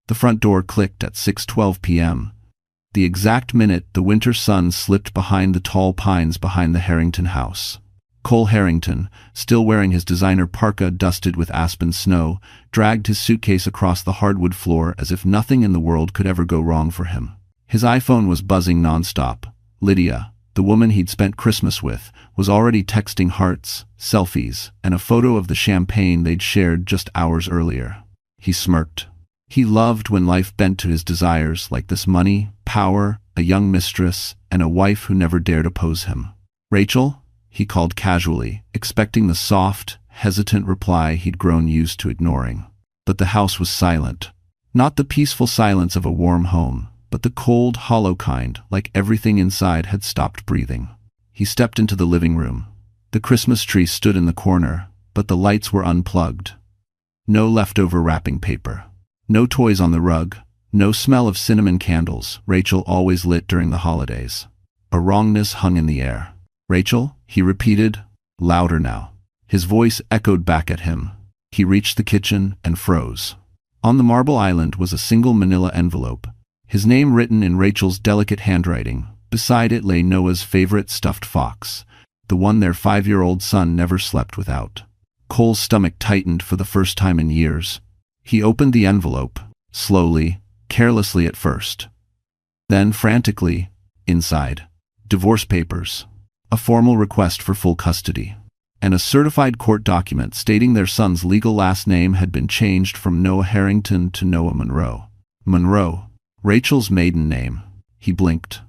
The front door clicked at 6:12 p.m. The exact minute the winter sun slipped behind the tall pines behind the Harrington house. Cole Harrington, still wearing his designer parka dusted with aspen snow, dragged his suitcase across the hardwood floor as if nothing in the world could ever go wrong for him. His iPhone was buzzing nonstop. Lydia, the woman he'd spent Christmas with, was already texting hearts, selfies, and a photo of the champagne they'd shared just hours earlier. He smirked. He loved when life bent to his desires like this: money, power, a young mistress, and a wife who never dared oppose him. "Rachel?" he called casually, expecting the soft, hesitant reply he'd grown used to ignoring. But the house was silent. Not the peaceful silence of a warm home, but the cold, hollow kind, like everything inside had stopped breathing. He stepped into the living room. The Christmas tree stood in the corner, but the lights were unplugged. No leftover wrapping paper. No toys on the rug. No smell of cinnamon candles Rachel always lit during the holidays. A wrongness hung in the air. "Rachel?" he repeated, louder now. His voice echoed back at him. He reached the kitchen and froze. On the marble island was a single manila envelope, his name written in Rachel's delicate handwriting. Beside it lay Noah's favorite stuffed fox, the one their 5-year-old son never slept without. Cole's stomach tightened for the first time in years. He opened the envelope, slowly, carelessly at first. Then frantically, inside, divorce papers, a formal request for full custody, and a certified court document stating their son's legal last name had been changed from Noah Harrington to Noah Monroe. Monroe, Rachel's maiden name. He blinked.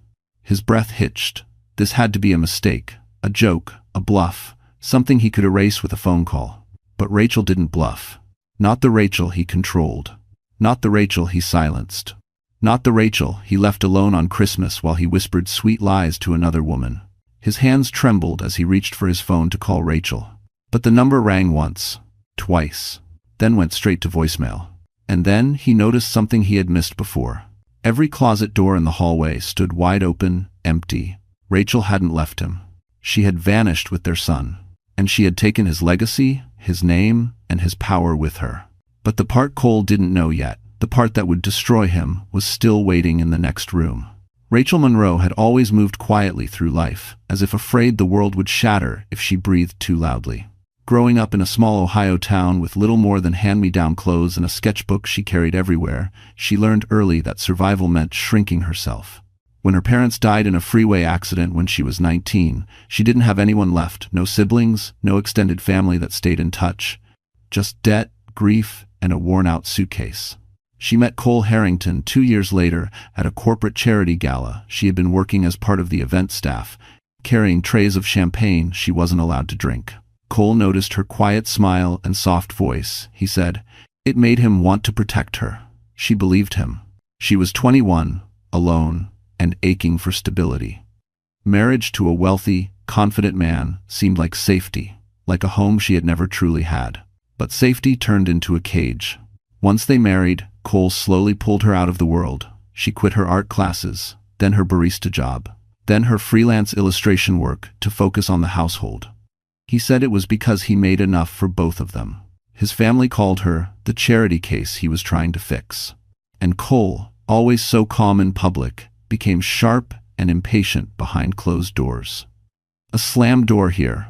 His breath hitched. This had to be a mistake, a joke, a bluff, something he could erase with a phone call. But Rachel didn't bluff. Not the Rachel he controlled. Not the Rachel he silenced. Not the Rachel he left alone on Christmas while he whispered sweet lies to another woman. His hands trembled as he reached for his phone to call Rachel. But the number rang once, twice, then went straight to voicemail. And then he noticed something he had missed before. Every closet door in the hallway stood wide open, empty. Rachel hadn't left him. She had vanished with their son. And she had taken his legacy, his name, and his power with her. But the part Cole didn't know yet, the part that would destroy him, was still waiting in the next room. Rachel Monroe had always moved quietly through life, as if afraid the world would shatter if she breathed too loudly. Growing up in a small Ohio town with little more than hand-me-down clothes and a sketchbook she carried everywhere, she learned early that survival meant shrinking herself. When her parents died in a freeway accident when she was 19, she didn't have anyone left, no siblings, no extended family that stayed in touch. Just debt, grief, and a worn-out suitcase. She met Cole Harrington 2 years later at a corporate charity gala. She had been working as part of the event staff, carrying trays of champagne she wasn't allowed to drink. Cole noticed her quiet smile and soft voice. He said, it made him want to protect her. She believed him. She was 21, alone, and aching for stability. Marriage to a wealthy, confident man seemed like safety, like a home she had never truly had. But safety turned into a cage. Once they married, Cole slowly pulled her out of the world. She quit her art classes, then her barista job, then her freelance illustration work to focus on the household. He said it was because he made enough for both of them. His family called her the charity case he was trying to fix. And Cole, always so calm in public, became sharp and impatient behind closed doors. A slammed door here,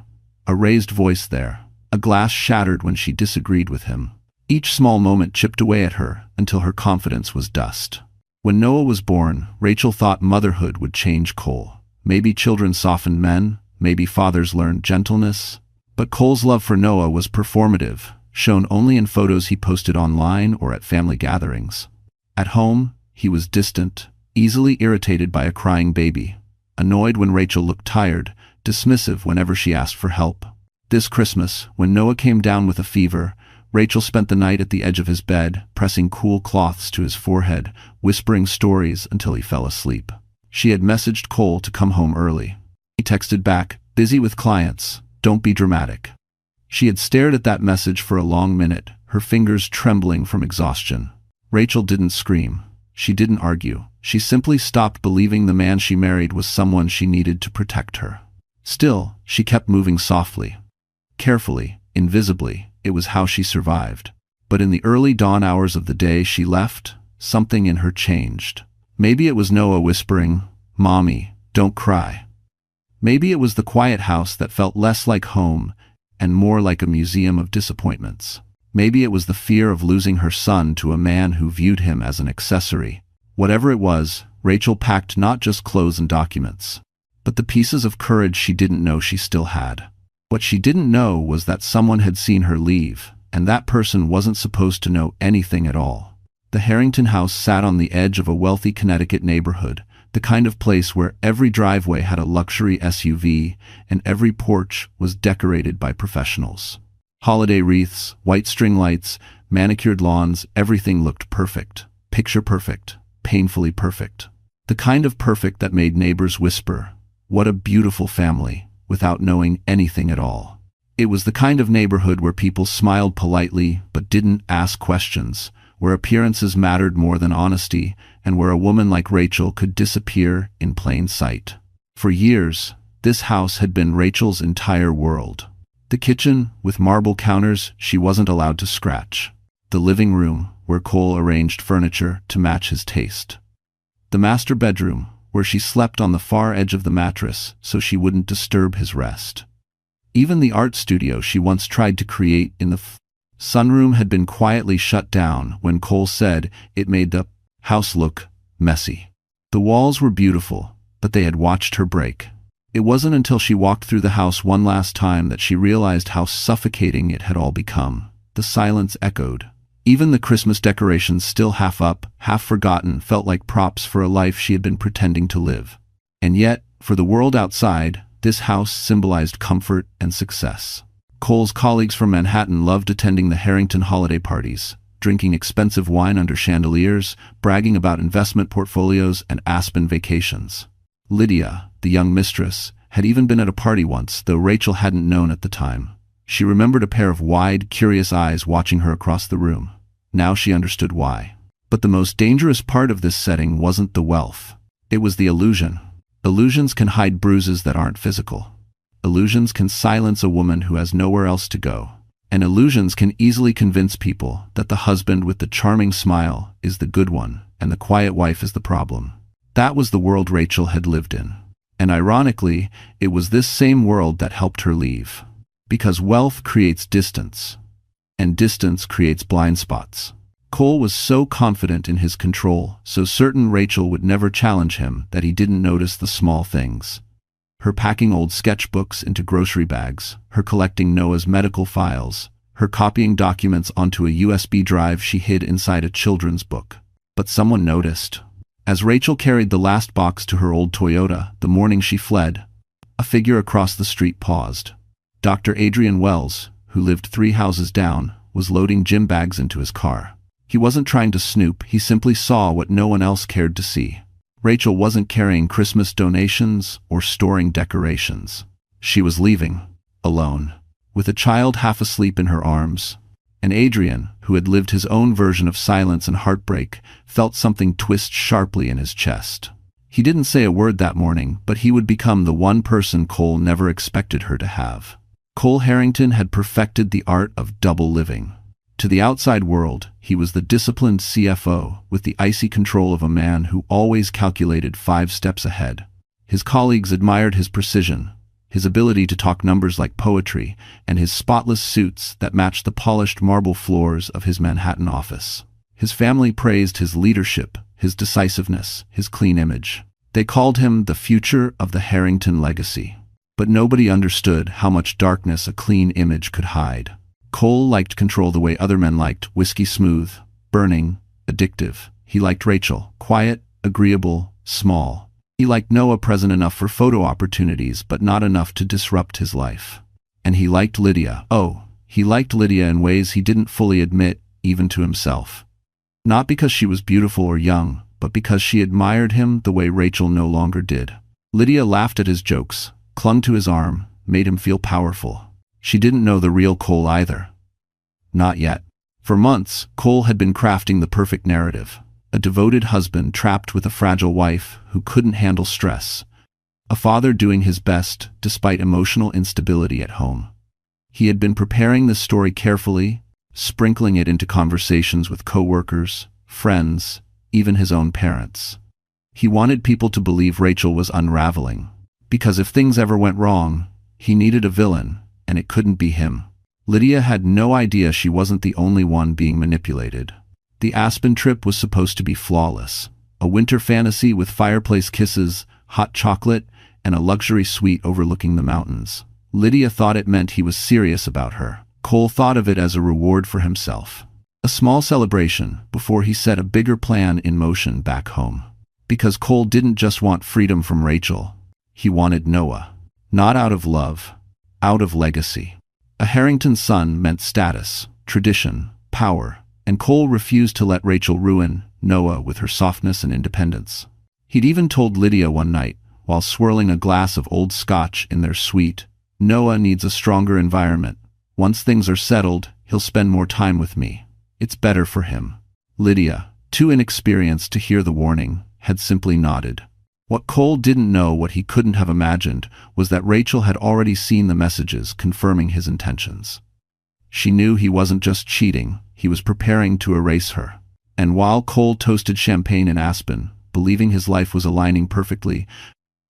a raised voice there, a glass shattered when she disagreed with him. Each small moment chipped away at her until her confidence was dust. When Noah was born, Rachel thought motherhood would change Cole. Maybe children softened men, maybe fathers learned gentleness. But Cole's love for Noah was performative, shown only in photos he posted online or at family gatherings. At home, he was distant, easily irritated by a crying baby, annoyed when Rachel looked tired, dismissive whenever she asked for help. This Christmas, when Noah came down with a fever, Rachel spent the night at the edge of his bed, pressing cool cloths to his forehead, whispering stories until he fell asleep. She had messaged Cole to come home early. He texted back, busy with clients, don't be dramatic. She had stared at that message for a long minute, her fingers trembling from exhaustion. Rachel didn't scream. She didn't argue. She simply stopped believing the man she married was someone she needed to protect her. Still, she kept moving softly. Carefully, invisibly, it was how she survived. But in the early dawn hours of the day she left, something in her changed. Maybe it was Noah whispering, "Mommy, don't cry." Maybe it was the quiet house that felt less like home and more like a museum of disappointments. Maybe it was the fear of losing her son to a man who viewed him as an accessory. Whatever it was, Rachel packed not just clothes and documents, but the pieces of courage she didn't know she still had. What she didn't know was that someone had seen her leave, and that person wasn't supposed to know anything at all. The Harrington house sat on the edge of a wealthy Connecticut neighborhood, the kind of place where every driveway had a luxury SUV and every porch was decorated by professionals. Holiday wreaths, white string lights, manicured lawns, everything looked perfect. Picture perfect. Painfully perfect. The kind of perfect that made neighbors whisper, "What a beautiful family," without knowing anything at all. It was the kind of neighborhood where people smiled politely but didn't ask questions, where appearances mattered more than honesty, and where a woman like Rachel could disappear in plain sight. For years, this house had been Rachel's entire world. The kitchen, with marble counters she wasn't allowed to scratch. The living room, where Cole arranged furniture to match his taste. The master bedroom, where she slept on the far edge of the mattress so she wouldn't disturb his rest. Even the art studio she once tried to create in the sunroom had been quietly shut down when Cole said it made the house look messy. The walls were beautiful, but they had watched her break. It wasn't until she walked through the house one last time that she realized how suffocating it had all become. The silence echoed. Even the Christmas decorations, still half up, half forgotten, felt like props for a life she had been pretending to live. And yet, for the world outside, this house symbolized comfort and success. Cole's colleagues from Manhattan loved attending the Harrington holiday parties, drinking expensive wine under chandeliers, bragging about investment portfolios and Aspen vacations. Lydia, the young mistress, had even been at a party once, though Rachel hadn't known at the time. She remembered a pair of wide, curious eyes watching her across the room. Now she understood why. But the most dangerous part of this setting wasn't the wealth. It was the illusion. Illusions can hide bruises that aren't physical. Illusions can silence a woman who has nowhere else to go. And illusions can easily convince people that the husband with the charming smile is the good one, and the quiet wife is the problem. That was the world Rachel had lived in. And ironically, it was this same world that helped her leave. Because wealth creates distance, and distance creates blind spots. Cole was so confident in his control, so certain Rachel would never challenge him, that he didn't notice the small things. Her packing old sketchbooks into grocery bags, her collecting Noah's medical files, her copying documents onto a USB drive she hid inside a children's book. But someone noticed. As Rachel carried the last box to her old Toyota the morning she fled, a figure across the street paused. Dr. Adrian Wells, who lived 3 houses down, was loading gym bags into his car. He wasn't trying to snoop, he simply saw what no one else cared to see. Rachel wasn't carrying Christmas donations or storing decorations. She was leaving, alone, with a child half asleep in her arms. And Adrian, who had lived his own version of silence and heartbreak, felt something twist sharply in his chest. He didn't say a word that morning, but he would become the one person Cole never expected her to have. Cole Harrington had perfected the art of double living. To the outside world, he was the disciplined CFO with the icy control of a man who always calculated 5 steps ahead. His colleagues admired his precision, his ability to talk numbers like poetry, and his spotless suits that matched the polished marble floors of his Manhattan office. His family praised his leadership, his decisiveness, his clean image. They called him the future of the Harrington legacy. But nobody understood how much darkness a clean image could hide. Cole liked control the way other men liked, whiskey smooth, burning, addictive. He liked Rachel, quiet, agreeable, small. He liked Noah, present enough for photo opportunities but not enough to disrupt his life. And he liked Lydia. Oh, he liked Lydia in ways he didn't fully admit, even to himself. Not because she was beautiful or young, but because she admired him the way Rachel no longer did. Lydia laughed at his jokes, clung to his arm, made him feel powerful. She didn't know the real Cole either. Not yet. For months, Cole had been crafting the perfect narrative. A devoted husband trapped with a fragile wife who couldn't handle stress. A father doing his best despite emotional instability at home. He had been preparing this story carefully, sprinkling it into conversations with coworkers, friends, even his own parents. He wanted people to believe Rachel was unraveling, because if things ever went wrong, he needed a villain, and it couldn't be him. Lydia had no idea she wasn't the only one being manipulated. The Aspen trip was supposed to be flawless, a winter fantasy with fireplace kisses, hot chocolate, and a luxury suite overlooking the mountains. Lydia thought it meant he was serious about her. Cole thought of it as a reward for himself. A small celebration before he set a bigger plan in motion back home. Because Cole didn't just want freedom from Rachel. He wanted Noah. Not out of love, out of legacy. A Harrington son meant status, tradition, power, and Cole refused to let Rachel ruin Noah with her softness and independence. He'd even told Lydia one night, while swirling a glass of old scotch in their suite, "Noah needs a stronger environment. Once things are settled, he'll spend more time with me. It's better for him." Lydia, too inexperienced to hear the warning, had simply nodded. What Cole didn't know, what he couldn't have imagined, was that Rachel had already seen the messages confirming his intentions. She knew he wasn't just cheating, he was preparing to erase her. And while Cole toasted champagne in Aspen, believing his life was aligning perfectly,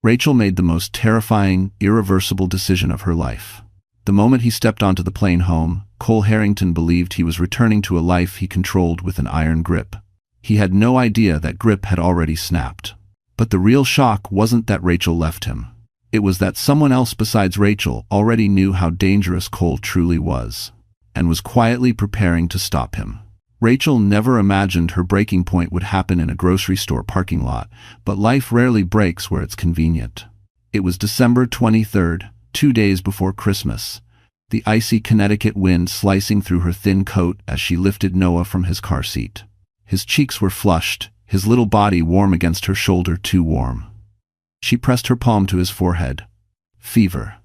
Rachel made the most terrifying, irreversible decision of her life. The moment he stepped onto the plane home, Cole Harrington believed he was returning to a life he controlled with an iron grip. He had no idea that grip had already snapped. But the real shock wasn't that Rachel left him. It was that someone else besides Rachel already knew how dangerous Cole truly was, and was quietly preparing to stop him. Rachel never imagined her breaking point would happen in a grocery store parking lot, but life rarely breaks where it's convenient. It was December 23rd, 2 days before Christmas, the icy Connecticut wind slicing through her thin coat as she lifted Noah from his car seat. His cheeks were flushed, his little body warm against her shoulder, too warm. She pressed her palm to his forehead. Fever.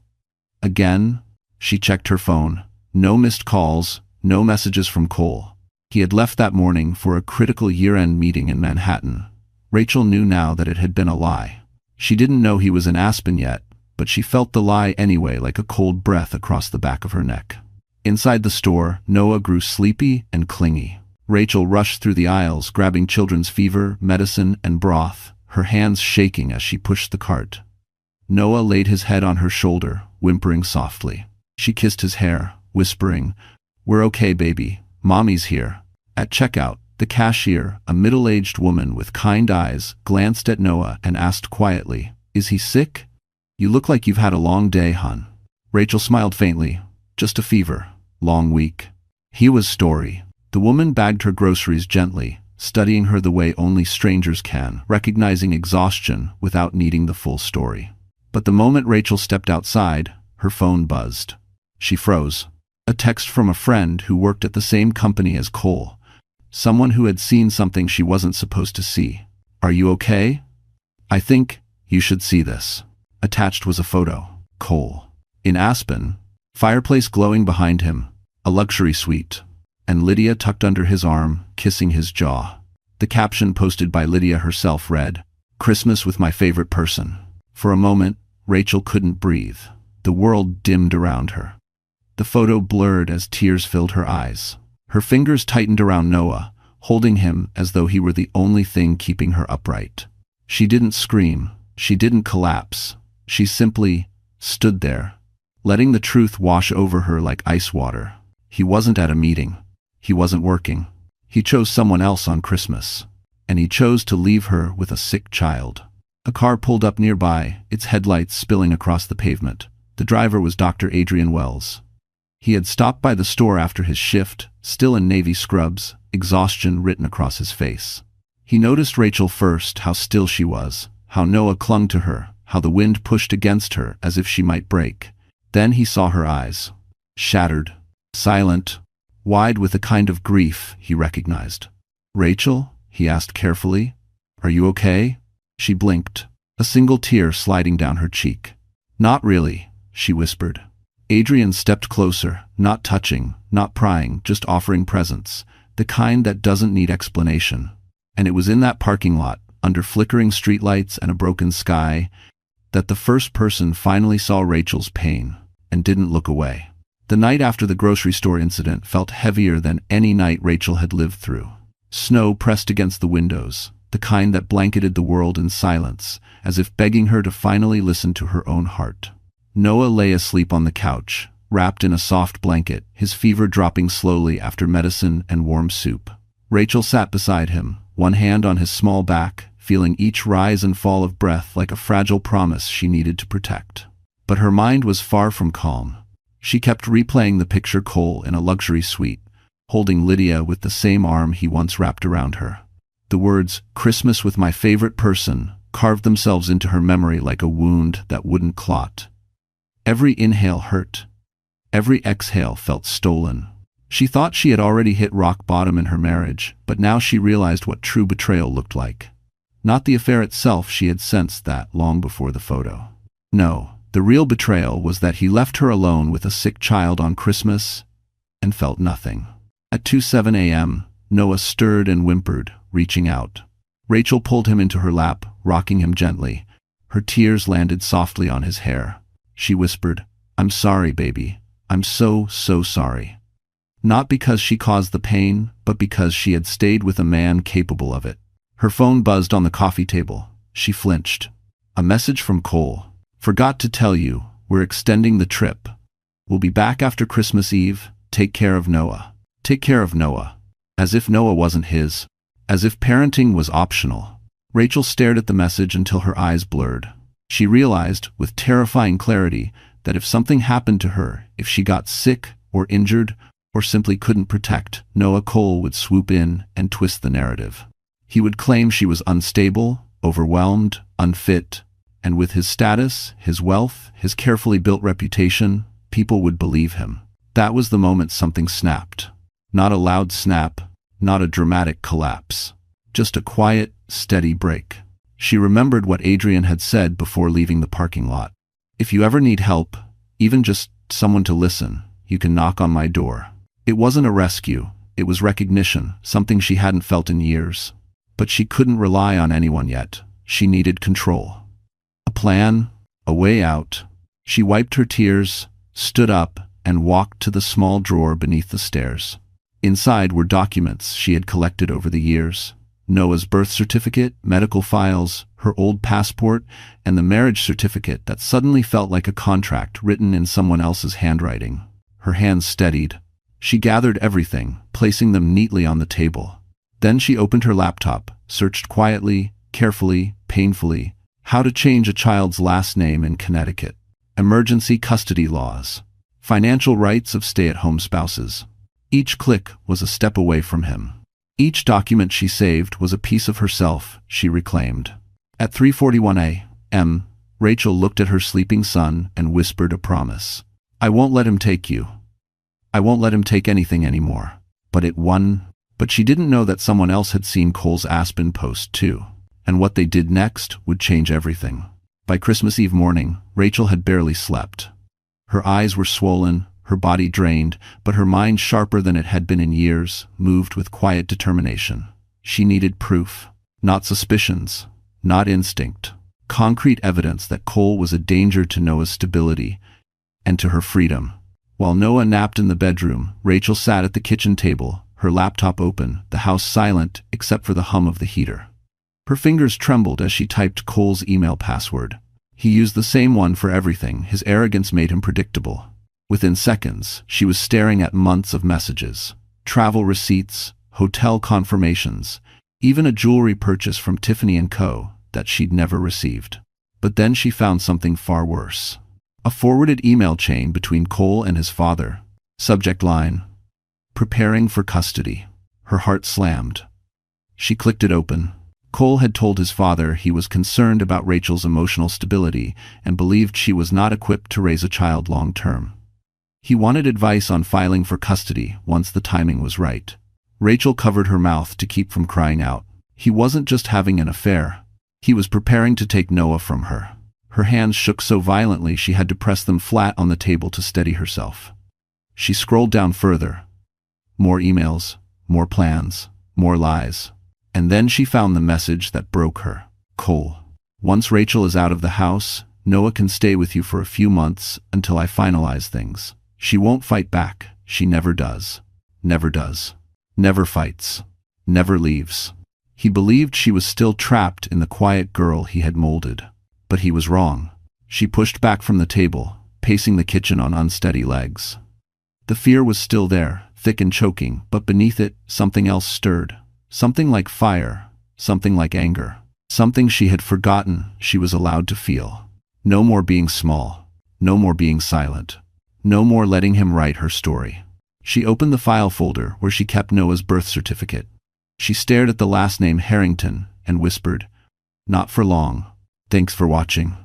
Again? She checked her phone. No missed calls, no messages from Cole. He had left that morning for a critical year-end meeting in Manhattan. Rachel knew now that it had been a lie. She didn't know he was in Aspen yet, but she felt the lie anyway, like a cold breath across the back of her neck. Inside the store, Noah grew sleepy and clingy. Rachel rushed through the aisles, grabbing children's fever, medicine, and broth, her hands shaking as she pushed the cart. Noah laid his head on her shoulder, whimpering softly. She kissed his hair, whispering, "We're okay, baby. Mommy's here." At checkout, the cashier, a middle-aged woman with kind eyes, glanced at Noah and asked quietly, "Is he sick? You look like you've had a long day, hon." Rachel smiled faintly. "Just a fever. Long week." He was story. The woman bagged her groceries gently, studying her the way only strangers can, recognizing exhaustion without needing the full story. But the moment Rachel stepped outside, her phone buzzed. She froze. A text from a friend who worked at the same company as Cole. Someone who had seen something she wasn't supposed to see. "Are you okay? I think you should see this." Attached was a photo. Cole. In Aspen. Fireplace glowing behind him. A luxury suite. And Lydia tucked under his arm, kissing his jaw. The caption posted by Lydia herself read, "Christmas with my favorite person." For a moment, Rachel couldn't breathe. The world dimmed around her. The photo blurred as tears filled her eyes. Her fingers tightened around Noah, holding him as though he were the only thing keeping her upright. She didn't scream. She didn't collapse. She simply stood there, letting the truth wash over her like ice water. He wasn't at a meeting. He wasn't working. He chose someone else on Christmas. And he chose to leave her with a sick child. A car pulled up nearby, its headlights spilling across the pavement. The driver was Dr. Adrian Wells. He had stopped by the store after his shift, still in navy scrubs, exhaustion written across his face. He noticed Rachel first, how still she was, how Noah clung to her, how the wind pushed against her as if she might break. Then he saw her eyes. Shattered, silent, wide with a kind of grief he recognized. "Rachel?" he asked carefully. "Are you okay?" She blinked, a single tear sliding down her cheek. "Not really," she whispered. Adrian stepped closer, not touching, not prying, just offering presence, the kind that doesn't need explanation. And it was in that parking lot, under flickering streetlights and a broken sky, that the first person finally saw Rachel's pain, and didn't look away. The night after the grocery store incident felt heavier than any night Rachel had lived through. Snow pressed against the windows, the kind that blanketed the world in silence, as if begging her to finally listen to her own heart. Noah lay asleep on the couch, wrapped in a soft blanket, his fever dropping slowly after medicine and warm soup. Rachel sat beside him, one hand on his small back, feeling each rise and fall of breath like a fragile promise she needed to protect. But her mind was far from calm. She kept replaying the picture Cole in a luxury suite, holding Lydia with the same arm he once wrapped around her. The words, "Christmas with my favorite person," carved themselves into her memory like a wound that wouldn't clot. Every inhale hurt. Every exhale felt stolen. She thought she had already hit rock bottom in her marriage, but now she realized what true betrayal looked like. Not the affair itself, she had sensed that long before the photo. No, the real betrayal was that he left her alone with a sick child on Christmas and felt nothing. At 2:07 a.m., Noah stirred and whimpered, reaching out. Rachel pulled him into her lap, rocking him gently. Her tears landed softly on his hair. She whispered, "I'm sorry, baby. I'm so sorry." Not because she caused the pain, but because she had stayed with a man capable of it. Her phone buzzed on the coffee table. She flinched. A message from Cole. "Forgot to tell you, we're extending the trip. We'll be back after Christmas Eve. Take care of Noah." Take care of Noah. As if Noah wasn't his. As if parenting was optional. Rachel stared at the message until her eyes blurred. She realized, with terrifying clarity, that if something happened to her, if she got sick or injured or simply couldn't protect, Noah Cole would swoop in and twist the narrative. He would claim she was unstable, overwhelmed, unfit, and with his status, his wealth, his carefully built reputation, people would believe him. That was the moment something snapped. Not a loud snap, not a dramatic collapse. Just a quiet, steady break. She remembered what Adrian had said before leaving the parking lot. "If you ever need help, even just someone to listen, you can knock on my door." It wasn't a rescue, it was recognition, something she hadn't felt in years. But she couldn't rely on anyone yet. She needed control. A plan, a way out. She wiped her tears, stood up, and walked to the small drawer beneath the stairs. Inside were documents she had collected over the years. Noah's birth certificate, medical files, her old passport, and the marriage certificate that suddenly felt like a contract written in someone else's handwriting. Her hands steadied. She gathered everything, placing them neatly on the table. Then she opened her laptop, searched quietly, carefully, painfully. How to change a child's last name in Connecticut. Emergency custody laws. Financial rights of stay-at-home spouses. Each click was a step away from him. Each document she saved was a piece of herself she reclaimed. At 3:41 a.m., Rachel looked at her sleeping son and whispered a promise. "I won't let him take you. I won't let him take anything anymore." But she didn't know that someone else had seen Cole's Aspen post too. And what they did next would change everything. By Christmas Eve morning, Rachel had barely slept. Her eyes were swollen, her body drained, but her mind sharper than it had been in years, moved with quiet determination. She needed proof. Not suspicions. Not instinct. Concrete evidence that Cole was a danger to Noah's stability and to her freedom. While Noah napped in the bedroom, Rachel sat at the kitchen table, her laptop open, the house silent except for the hum of the heater. Her fingers trembled as she typed Cole's email password. He used the same one for everything. His arrogance made him predictable. Within seconds, she was staring at months of messages. Travel receipts, hotel confirmations, even a jewelry purchase from Tiffany & Co. that she'd never received. But then she found something far worse. A forwarded email chain between Cole and his father. Subject line: "Preparing for custody." Her heart slammed. She clicked it open. Cole had told his father he was concerned about Rachel's emotional stability and believed she was not equipped to raise a child long-term. He wanted advice on filing for custody once the timing was right. Rachel covered her mouth to keep from crying out. He wasn't just having an affair. He was preparing to take Noah from her. Her hands shook so violently she had to press them flat on the table to steady herself. She scrolled down further. More emails, more plans, more lies. And then she found the message that broke her. Cole: "Once Rachel is out of the house, Noah can stay with you for a few months until I finalize things. She won't fight back. She never does. Never does. Never fights." never leaves. He believed she was still trapped in the quiet girl he had molded. But he was wrong. She pushed back from the table, pacing the kitchen on unsteady legs. The fear was still there, thick and choking, but beneath it, something else stirred. Something like fire, something like anger. Something she had forgotten she was allowed to feel. No more being small. No more being silent. No more letting him write her story. She opened the file folder where she kept Noah's birth certificate. She stared at the last name Harrington and whispered, "Not for long. Thanks for watching."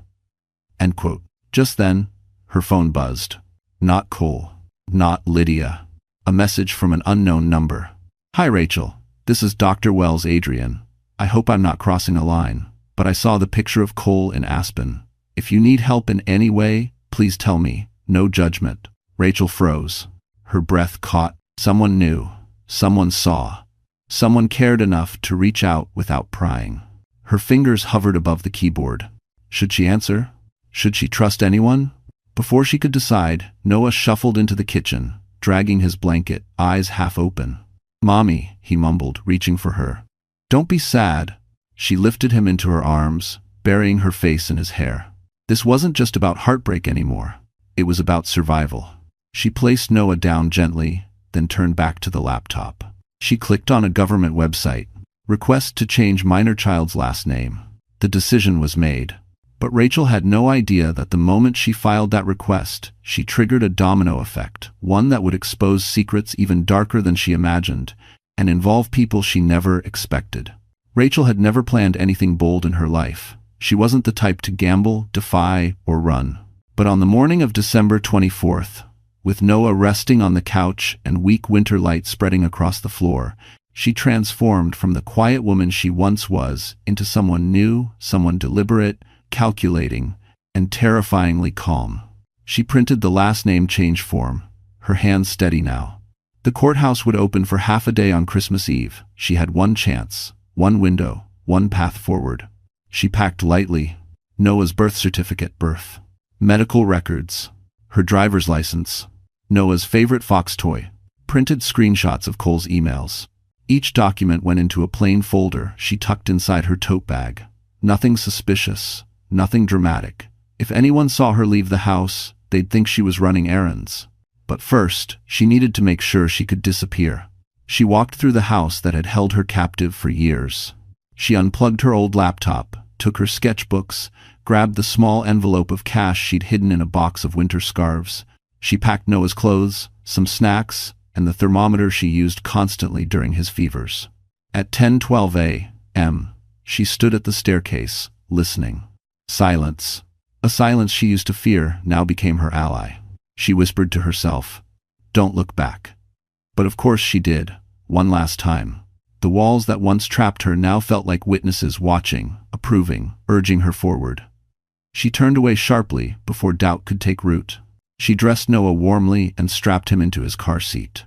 End quote. Just then, her phone buzzed. Not Cole. Not Lydia. A message from an unknown number. "Hi Rachel, this is Dr. Wells Adrian. I hope I'm not crossing a line, but I saw the picture of Cole in Aspen. If you need help in any way, please tell me. No judgment." Rachel froze. Her breath caught. Someone knew. Someone saw. Someone cared enough to reach out without prying. Her fingers hovered above the keyboard. Should she answer? Should she trust anyone? Before she could decide, Noah shuffled into the kitchen, dragging his blanket, eyes half open. "Mommy," he mumbled, reaching for her. "Don't be sad." She lifted him into her arms, burying her face in his hair. This wasn't just about heartbreak anymore. It was about survival. She placed Noah down gently, then turned back to the laptop. She clicked on a government website. Request to change minor child's last name. The decision was made. But Rachel had no idea that the moment she filed that request, she triggered a domino effect, one that would expose secrets even darker than she imagined, and involve people she never expected. Rachel had never planned anything bold in her life. She wasn't the type to gamble, defy, or run. But on the morning of December 24th, with Noah resting on the couch and weak winter light spreading across the floor, she transformed from the quiet woman she once was into someone new, someone deliberate, calculating, and terrifyingly calm. She printed the last name change form, her hands steady now. The courthouse would open for half a day on Christmas Eve. She had one chance, one window, one path forward. She packed lightly. Noah's birth certificate, birth. Medical records. Her driver's license. Noah's favorite fox toy. Printed screenshots of Cole's emails. Each document went into a plain folder she tucked inside her tote bag. Nothing suspicious. Nothing dramatic. If anyone saw her leave the house, they'd think she was running errands. But first, she needed to make sure she could disappear. She walked through the house that had held her captive for years. She unplugged her old laptop, took her sketchbooks, grabbed the small envelope of cash she'd hidden in a box of winter scarves. She packed Noah's clothes, some snacks, and the thermometer she used constantly during his fevers. At 10:12 a.m., she stood at the staircase, listening. Silence. A silence she used to fear now became her ally. She whispered to herself, "Don't look back." But of course she did, one last time. The walls that once trapped her now felt like witnesses watching, approving, urging her forward. She turned away sharply before doubt could take root. She dressed Noah warmly and strapped him into his car seat.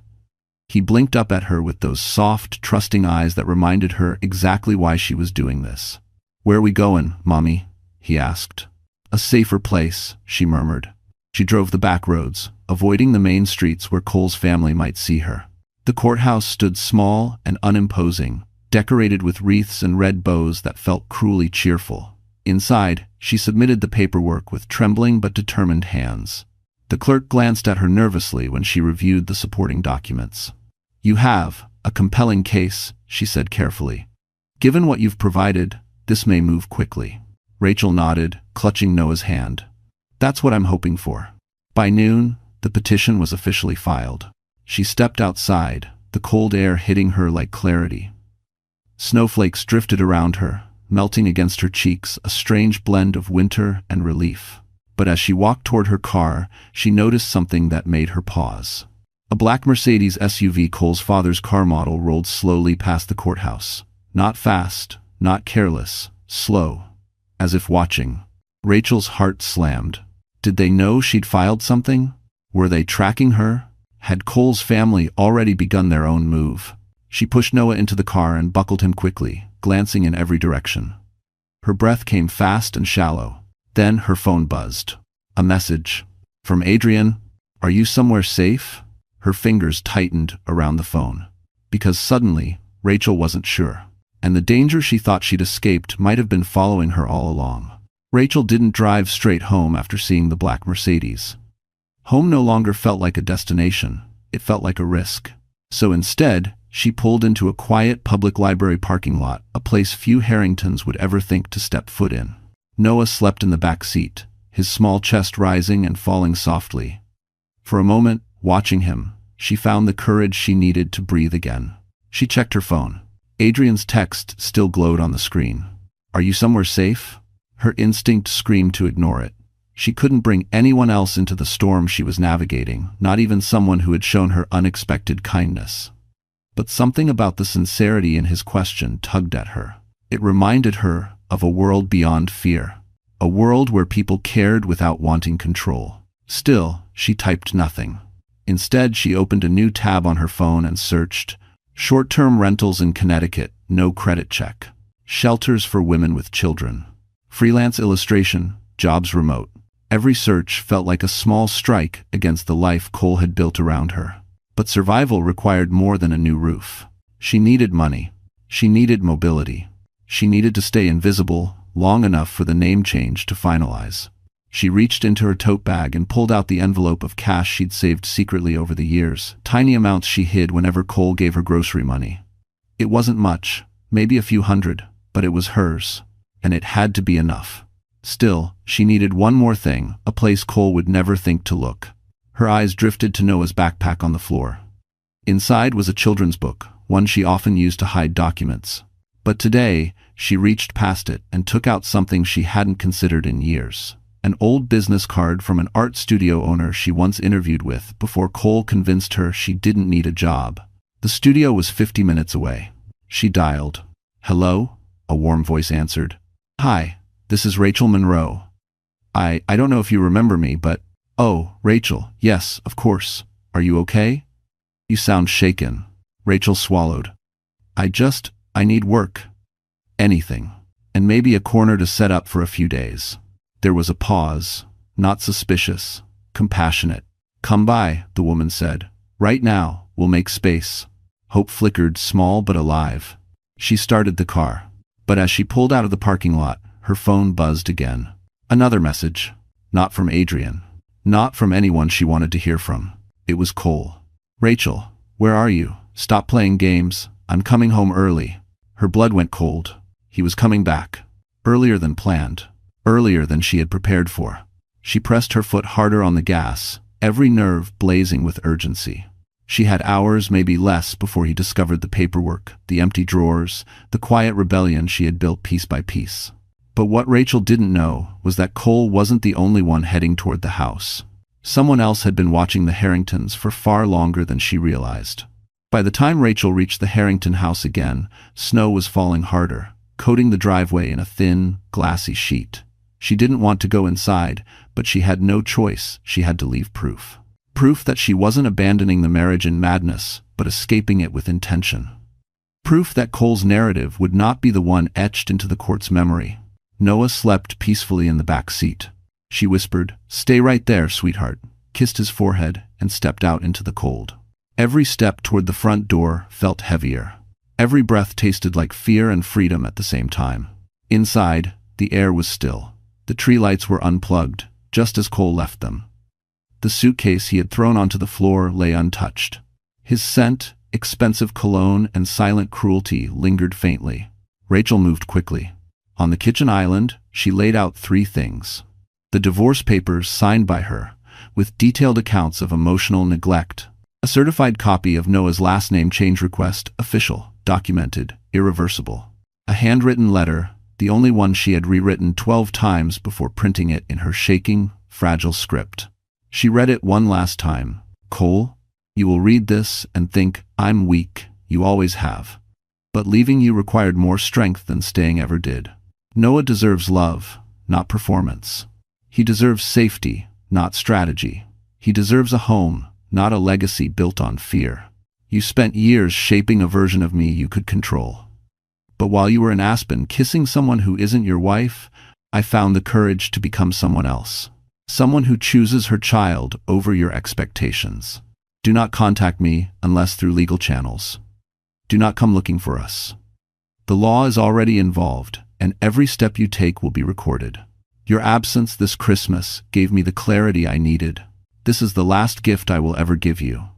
He blinked up at her with those soft, trusting eyes that reminded her exactly why she was doing this. "Where are we going, Mommy?" he asked. "A safer place," she murmured. She drove the back roads, avoiding the main streets where Cole's family might see her. The courthouse stood small and unimposing, decorated with wreaths and red bows that felt cruelly cheerful. Inside, she submitted the paperwork with trembling but determined hands. The clerk glanced at her nervously when she reviewed the supporting documents. "You have a compelling case," she said carefully. "Given what you've provided, this may move quickly." Rachel nodded, clutching Noah's hand. "That's what I'm hoping for." By noon, the petition was officially filed. She stepped outside, the cold air hitting her like clarity. Snowflakes drifted around her, melting against her cheeks, a strange blend of winter and relief. But as she walked toward her car, she noticed something that made her pause. A black Mercedes SUV, Cole's father's car model, rolled slowly past the courthouse. Not fast, not careless, slow, as if watching. Rachel's heart slammed. Did they know she'd filed something? Were they tracking her? Had Cole's family already begun their own move? She pushed Noah into the car and buckled him quickly, glancing in every direction. Her breath came fast and shallow. Then her phone buzzed. A message. From Adrian. "Are you somewhere safe?" Her fingers tightened around the phone. Because suddenly, Rachel wasn't sure. And the danger she thought she'd escaped might have been following her all along. Rachel didn't drive straight home after seeing the black Mercedes. Home no longer felt like a destination, it felt like a risk. So instead, she pulled into a quiet public library parking lot, a place few Harringtons would ever think to step foot in. Noah slept in the back seat, his small chest rising and falling softly. For a moment, watching him, she found the courage she needed to breathe again. She checked her phone. Adrian's text still glowed on the screen. "Are you somewhere safe?" Her instinct screamed to ignore it. She couldn't bring anyone else into the storm she was navigating, not even someone who had shown her unexpected kindness. But something about the sincerity in his question tugged at her. It reminded her of a world beyond fear, a world where people cared without wanting control. Still, she typed nothing. Instead, she opened a new tab on her phone and searched short-term rentals in Connecticut, no credit check. Shelters for women with children. Freelance illustration, jobs remote. Every search felt like a small strike against the life Cole had built around her. But survival required more than a new roof. She needed money. She needed mobility. She needed to stay invisible long enough for the name change to finalize. She reached into her tote bag and pulled out the envelope of cash she'd saved secretly over the years, tiny amounts she hid whenever Cole gave her grocery money. It wasn't much, maybe a few hundred, but it was hers, and it had to be enough. Still, she needed one more thing, a place Cole would never think to look. Her eyes drifted to Noah's backpack on the floor. Inside was a children's book, one she often used to hide documents. But today, she reached past it and took out something she hadn't considered in years. An old business card from an art studio owner she once interviewed with before Cole convinced her she didn't need a job. The studio was 50 minutes away. She dialed. "Hello?" a warm voice answered. "Hi, this is Rachel Monroe. I don't know if you remember me, but..." "Oh, Rachel, yes, of course. Are you okay? You sound shaken." Rachel swallowed. I need work. Anything. And maybe a corner to set up for a few days." There was a pause, not suspicious, compassionate. "Come by," the woman said. "Right now, we'll make space." Hope flickered, small but alive. She started the car. But as she pulled out of the parking lot, her phone buzzed again. Another message. Not from Adrian. Not from anyone she wanted to hear from. It was Cole. "Rachel, where are you? Stop playing games. I'm coming home early." Her blood went cold. He was coming back. Earlier than planned. Earlier than she had prepared for. She pressed her foot harder on the gas, every nerve blazing with urgency. She had hours, maybe less, before he discovered the paperwork, the empty drawers, the quiet rebellion she had built piece by piece. But what Rachel didn't know was that Cole wasn't the only one heading toward the house. Someone else had been watching the Harringtons for far longer than she realized. By the time Rachel reached the Harrington house again, snow was falling harder, coating the driveway in a thin, glassy sheet. She didn't want to go inside, but she had no choice. She had to leave proof. Proof that she wasn't abandoning the marriage in madness, but escaping it with intention. Proof that Cole's narrative would not be the one etched into the court's memory. Noah slept peacefully in the back seat. She whispered, "Stay right there, sweetheart," kissed his forehead, and stepped out into the cold. Every step toward the front door felt heavier. Every breath tasted like fear and freedom at the same time. Inside, the air was still. The tree lights were unplugged, just as Cole left them. The suitcase he had thrown onto the floor lay untouched. His scent, expensive cologne, and silent cruelty lingered faintly. Rachel moved quickly. On the kitchen island, she laid out 3 things. The divorce papers signed by her, with detailed accounts of emotional neglect. A certified copy of Noah's last name change request, official, documented, irreversible. A handwritten letter, the only one she had rewritten 12 times before printing it in her shaking, fragile script. She read it one last time. "Cole, you will read this and think, I'm weak, you always have. But leaving you required more strength than staying ever did. Noah deserves love, not performance. He deserves safety, not strategy. He deserves a home, not a legacy built on fear. You spent years shaping a version of me you could control. But while you were in Aspen kissing someone who isn't your wife, I found the courage to become someone else. Someone who chooses her child over your expectations. Do not contact me unless through legal channels." Do not come looking for us. The law is already involved, and every step you take will be recorded. Your absence this Christmas gave me the clarity I needed. This is the last gift I will ever give you.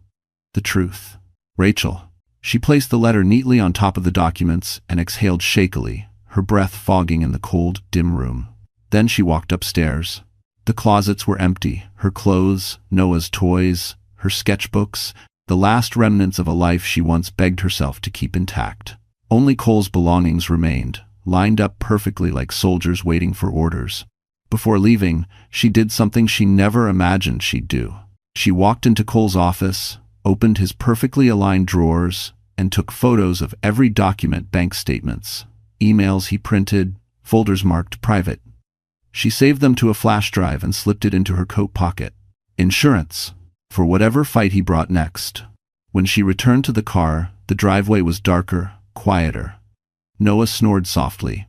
The truth. Rachel. She placed the letter neatly on top of the documents and exhaled shakily, her breath fogging in the cold, dim room. Then she walked upstairs. The closets were empty, her clothes, Noah's toys, her sketchbooks, the last remnants of a life she once begged herself to keep intact. Only Cole's belongings remained, lined up perfectly like soldiers waiting for orders. Before leaving, she did something she never imagined she'd do. She walked into Cole's office, opened his perfectly aligned drawers, and took photos of every document, bank statements, emails he printed, folders marked private. She saved them to a flash drive and slipped it into her coat pocket. Insurance. For whatever fight he brought next. When she returned to the car, the driveway was darker, quieter. Noah snored softly.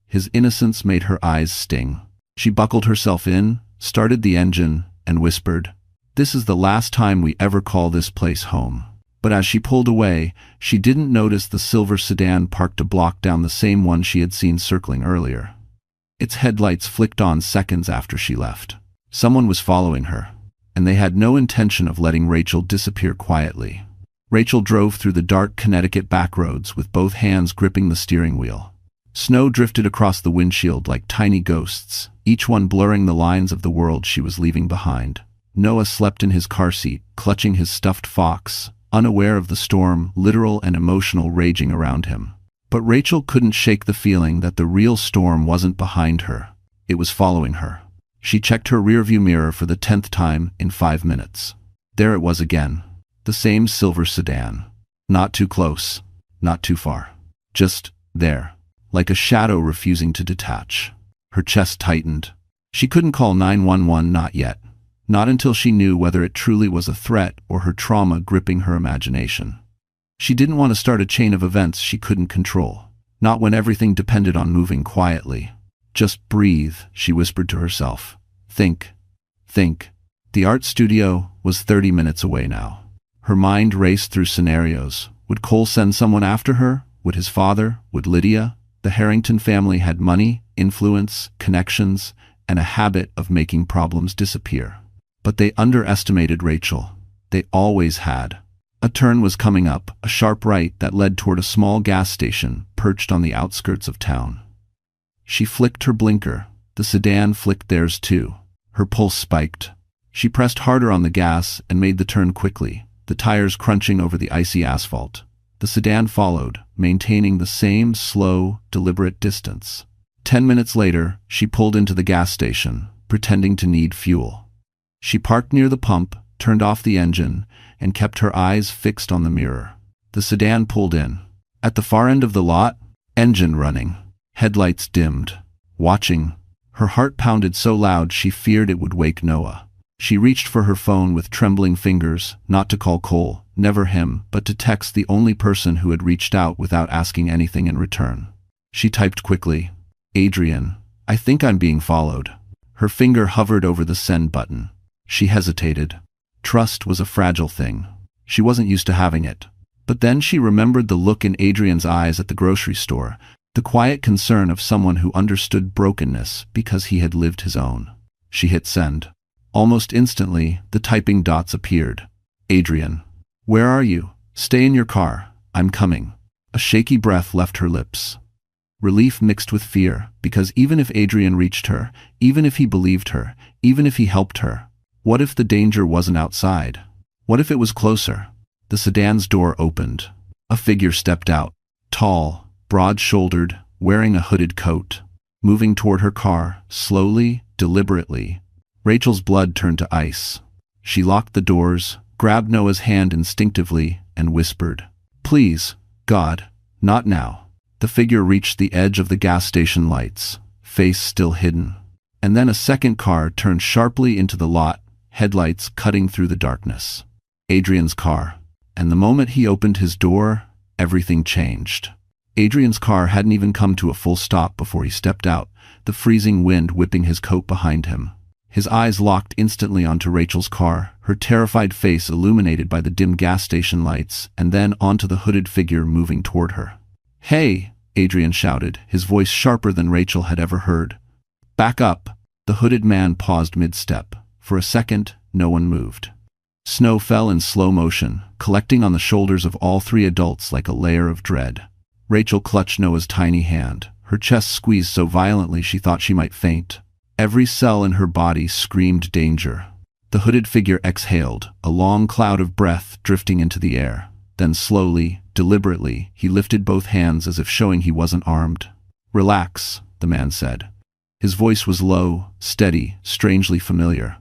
His innocence made her eyes sting. She buckled herself in, started the engine, and whispered, "This is the last time we ever call this place home." But as she pulled away, she didn't notice the silver sedan parked a block down, the same one she had seen circling earlier. Its headlights flicked on seconds after she left. Someone was following her, and they had no intention of letting Rachel disappear quietly. Rachel drove through the dark Connecticut backroads with both hands gripping the steering wheel. Snow drifted across the windshield like tiny ghosts, each one blurring the lines of the world she was leaving behind. Noah slept in his car seat, clutching his stuffed fox, unaware of the storm, literal and emotional, raging around him. But Rachel couldn't shake the feeling that the real storm wasn't behind her. It was following her. She checked her rearview mirror for the 10th time in 5 minutes. There it was again. The same silver sedan. Not too close, not too far. Just there, like a shadow refusing to detach. Her chest tightened. She couldn't call 911, not yet. Not until she knew whether it truly was a threat or her trauma gripping her imagination. She didn't want to start a chain of events she couldn't control. Not when everything depended on moving quietly. Just breathe, she whispered to herself. Think. Think. The art studio was 30 minutes away now. Her mind raced through scenarios. Would Cole send someone after her? Would his father? Would Lydia? The Harrington family had money, influence, connections, and a habit of making problems disappear. But they underestimated Rachel. They always had. A turn was coming up, a sharp right that led toward a small gas station perched on the outskirts of town. She flicked her blinker. The sedan flicked theirs too. Her pulse spiked. She pressed harder on the gas and made the turn quickly, the tires crunching over the icy asphalt. The sedan followed, maintaining the same slow, deliberate distance. 10 minutes later, she pulled into the gas station, pretending to need fuel. She parked near the pump, turned off the engine, and kept her eyes fixed on the mirror. The sedan pulled in. At the far end of the lot, engine running, headlights dimmed. Watching, her heart pounded so loud she feared it would wake Noah. She reached for her phone with trembling fingers, not to call Cole, never him, but to text the only person who had reached out without asking anything in return. She typed quickly, "Adrian, I think I'm being followed." Her finger hovered over the send button. She hesitated. Trust was a fragile thing. She wasn't used to having it. But then she remembered the look in Adrian's eyes at the grocery store, the quiet concern of someone who understood brokenness because he had lived his own. She hit send. Almost instantly, the typing dots appeared. "Adrian. Where are you? Stay in your car. I'm coming." A shaky breath left her lips. Relief mixed with fear, because even if Adrian reached her, even if he believed her, even if he helped her, what if the danger wasn't outside? What if it was closer? The sedan's door opened. A figure stepped out, tall, broad-shouldered, wearing a hooded coat, moving toward her car, slowly, deliberately. Rachel's blood turned to ice. She locked the doors, grabbed Noah's hand instinctively, and whispered, "Please, God, not now." The figure reached the edge of the gas station lights, face still hidden. And then a second car turned sharply into the lot, headlights cutting through the darkness. Adrian's car. And the moment he opened his door, everything changed. Adrian's car hadn't even come to a full stop before he stepped out, the freezing wind whipping his coat behind him. His eyes locked instantly onto Rachel's car, her terrified face illuminated by the dim gas station lights, and then onto the hooded figure moving toward her. "Hey!" Adrian shouted, his voice sharper than Rachel had ever heard. "Back up!" The hooded man paused mid-step. For a second, no one moved. Snow fell in slow motion, collecting on the shoulders of all three adults like a layer of dread. Rachel clutched Noah's tiny hand, her chest squeezed so violently she thought she might faint. Every cell in her body screamed danger. The hooded figure exhaled, a long cloud of breath drifting into the air. Then slowly, deliberately, he lifted both hands as if showing he wasn't armed. "Relax," the man said. His voice was low, steady, strangely familiar.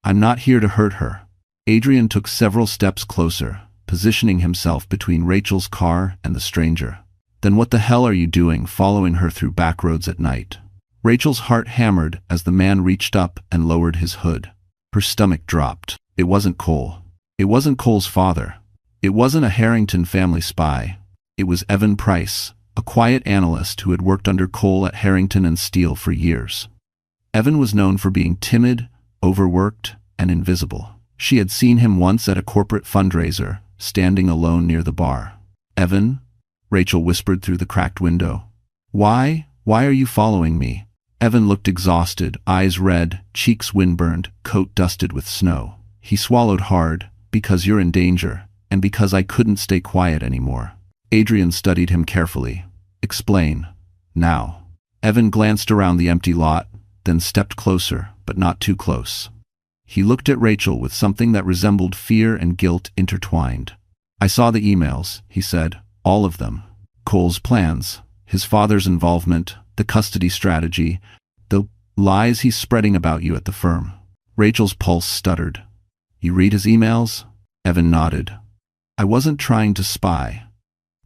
"I'm not here to hurt her." Adrian took several steps closer, positioning himself between Rachel's car and the stranger. "Then what the hell are you doing following her through back roads at night?" Rachel's heart hammered as the man reached up and lowered his hood. Her stomach dropped. It wasn't Cole. It wasn't Cole's father. It wasn't a Harrington family spy. It was Evan Price, a quiet analyst who had worked under Cole at Harrington and Steele for years. Evan was known for being timid, overworked, and invisible. She had seen him once at a corporate fundraiser, standing alone near the bar. "Evan?" Rachel whispered through the cracked window. Why are you following me?" Evan looked exhausted, eyes red, cheeks windburned, coat dusted with snow. He swallowed hard. "Because you're in danger, and because I couldn't stay quiet anymore." Adrian studied him carefully. "Explain. Now." Evan glanced around the empty lot, then stepped closer, but not too close. He looked at Rachel with something that resembled fear and guilt intertwined. "I saw the emails," he said. "All of them. Cole's plans, his father's involvement, the custody strategy, the lies he's spreading about you at the firm." Rachel's pulse stuttered. "You read his emails?" Evan nodded. "I wasn't trying to spy.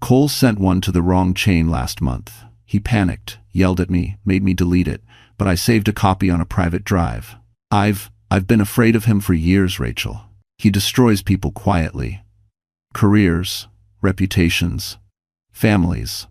Cole sent one to the wrong chain last month. He panicked, yelled at me, made me delete it, but I saved a copy on a private drive. I've been afraid of him for years, Rachel. He destroys people quietly. Careers, reputations, families."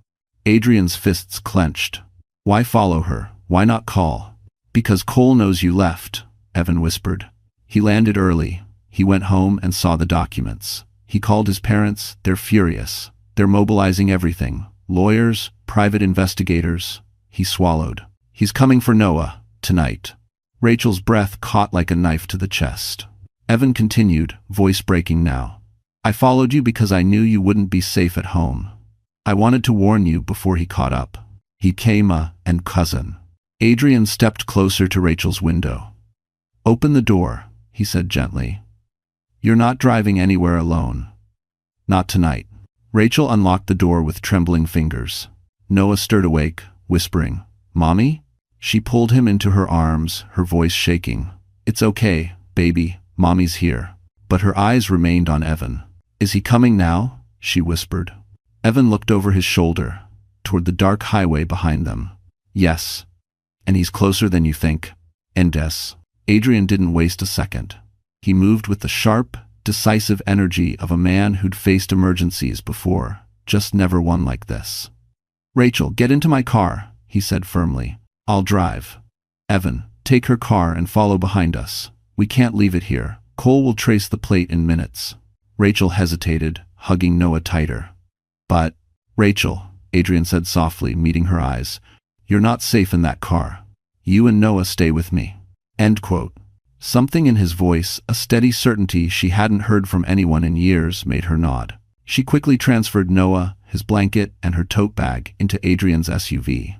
Adrian's fists clenched. "Why follow her? Why not call?" "Because Cole knows you left," Evan whispered. "He landed early. He went home and saw the documents. He called his parents. They're furious. They're mobilizing everything. Lawyers, private investigators." He swallowed. "He's coming for Noah, tonight." Rachel's breath caught like a knife to the chest. Evan continued, voice breaking now. "I followed you because I knew you wouldn't be safe at home. I wanted to warn you before he caught up. He came, and cousin." Adrian stepped closer to Rachel's window. "Open the door," he said gently. "You're not driving anywhere alone. Not tonight." Rachel unlocked the door with trembling fingers. Noah stirred awake, whispering, "Mommy?" She pulled him into her arms, her voice shaking. "It's okay, baby, Mommy's here." But her eyes remained on Evan. "Is he coming now?" she whispered. Evan looked over his shoulder, toward the dark highway behind them. "Yes. And he's closer than you think." "Endes." Adrian didn't waste a second. He moved with the sharp, decisive energy of a man who'd faced emergencies before, just never one like this. "Rachel, get into my car," he said firmly. "I'll drive." "Evan, take her car and follow behind us. We can't leave it here. Cole will trace the plate in minutes." Rachel hesitated, hugging Noah tighter. "But, Rachel," Adrian said softly, meeting her eyes, "you're not safe in that car. You and Noah stay with me." End quote. Something in his voice, a steady certainty she hadn't heard from anyone in years, made her nod. She quickly transferred Noah, his blanket, and her tote bag into Adrian's SUV.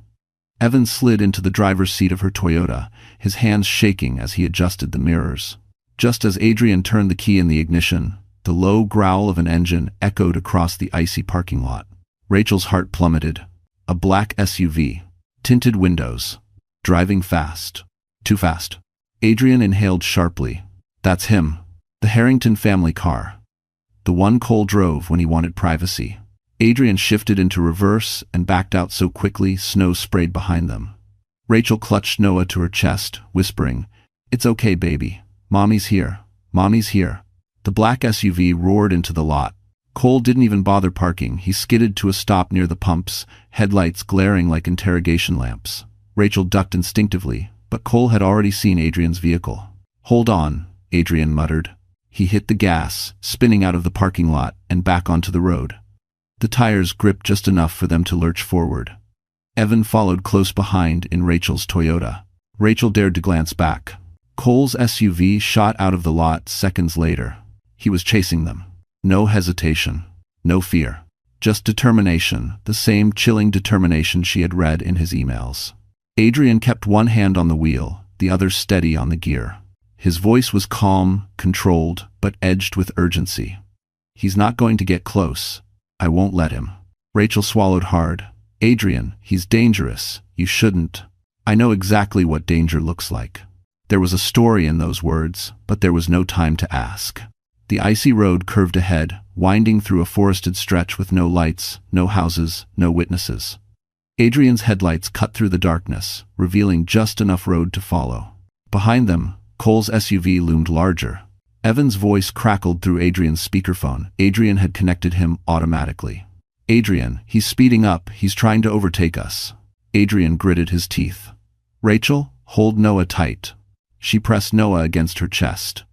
Evan slid into the driver's seat of her Toyota, his hands shaking as he adjusted the mirrors. Just as Adrian turned the key in the ignition, the low growl of an engine echoed across the icy parking lot. Rachel's heart plummeted. A black SUV, tinted windows, driving fast. Too fast. Adrian inhaled sharply. "That's him. The Harrington family car. The one Cole drove when he wanted privacy." Adrian shifted into reverse and backed out so quickly snow sprayed behind them. Rachel clutched Noah to her chest, whispering, "It's okay, baby. Mommy's here. Mommy's here." The black SUV roared into the lot. Cole didn't even bother parking. He skidded to a stop near the pumps, headlights glaring like interrogation lamps. Rachel ducked instinctively, but Cole had already seen Adrian's vehicle. "Hold on," Adrian muttered. He hit the gas, spinning out of the parking lot and back onto the road. The tires gripped just enough for them to lurch forward. Evan followed close behind in Rachel's Toyota. Rachel dared to glance back. Cole's SUV shot out of the lot seconds later. He was chasing them. No hesitation. No fear. Just determination, the same chilling determination she had read in his emails. Adrian kept one hand on the wheel, the other steady on the gear. His voice was calm, controlled, but edged with urgency. "He's not going to get close. I won't let him." Rachel swallowed hard. "Adrian, he's dangerous. You shouldn't." "I know exactly what danger looks like." There was a story in those words, but there was no time to ask. The icy road curved ahead, winding through a forested stretch with no lights, no houses, no witnesses. Adrian's headlights cut through the darkness, revealing just enough road to follow. Behind them, Cole's SUV loomed larger. Evan's voice crackled through Adrian's speakerphone. Adrian had connected him automatically. "Adrian, he's speeding up. He's trying to overtake us." Adrian gritted his teeth. "Rachel, hold Noah tight." She pressed Noah against her chest.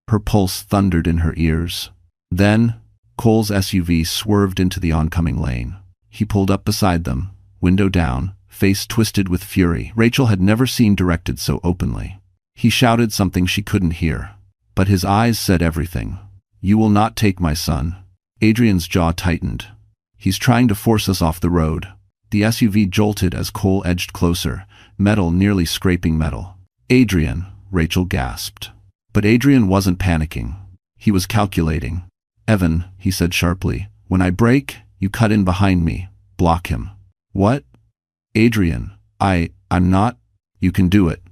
Her pulse thundered in her ears. Then, Cole's SUV swerved into the oncoming lane. He pulled up beside them, window down, face twisted with fury. Rachel had never seen directed so openly. He shouted something she couldn't hear, but his eyes said everything. "You will not take my son." Adrian's jaw tightened. "He's trying to force us off the road." The SUV jolted as Cole edged closer, metal nearly scraping metal. "Adrian," Rachel gasped. But Adrian wasn't panicking. He was calculating. "Evan," he said sharply, "when I brake, you cut in behind me. Block him." "What?" "Adrian, I'm not." "You can do it.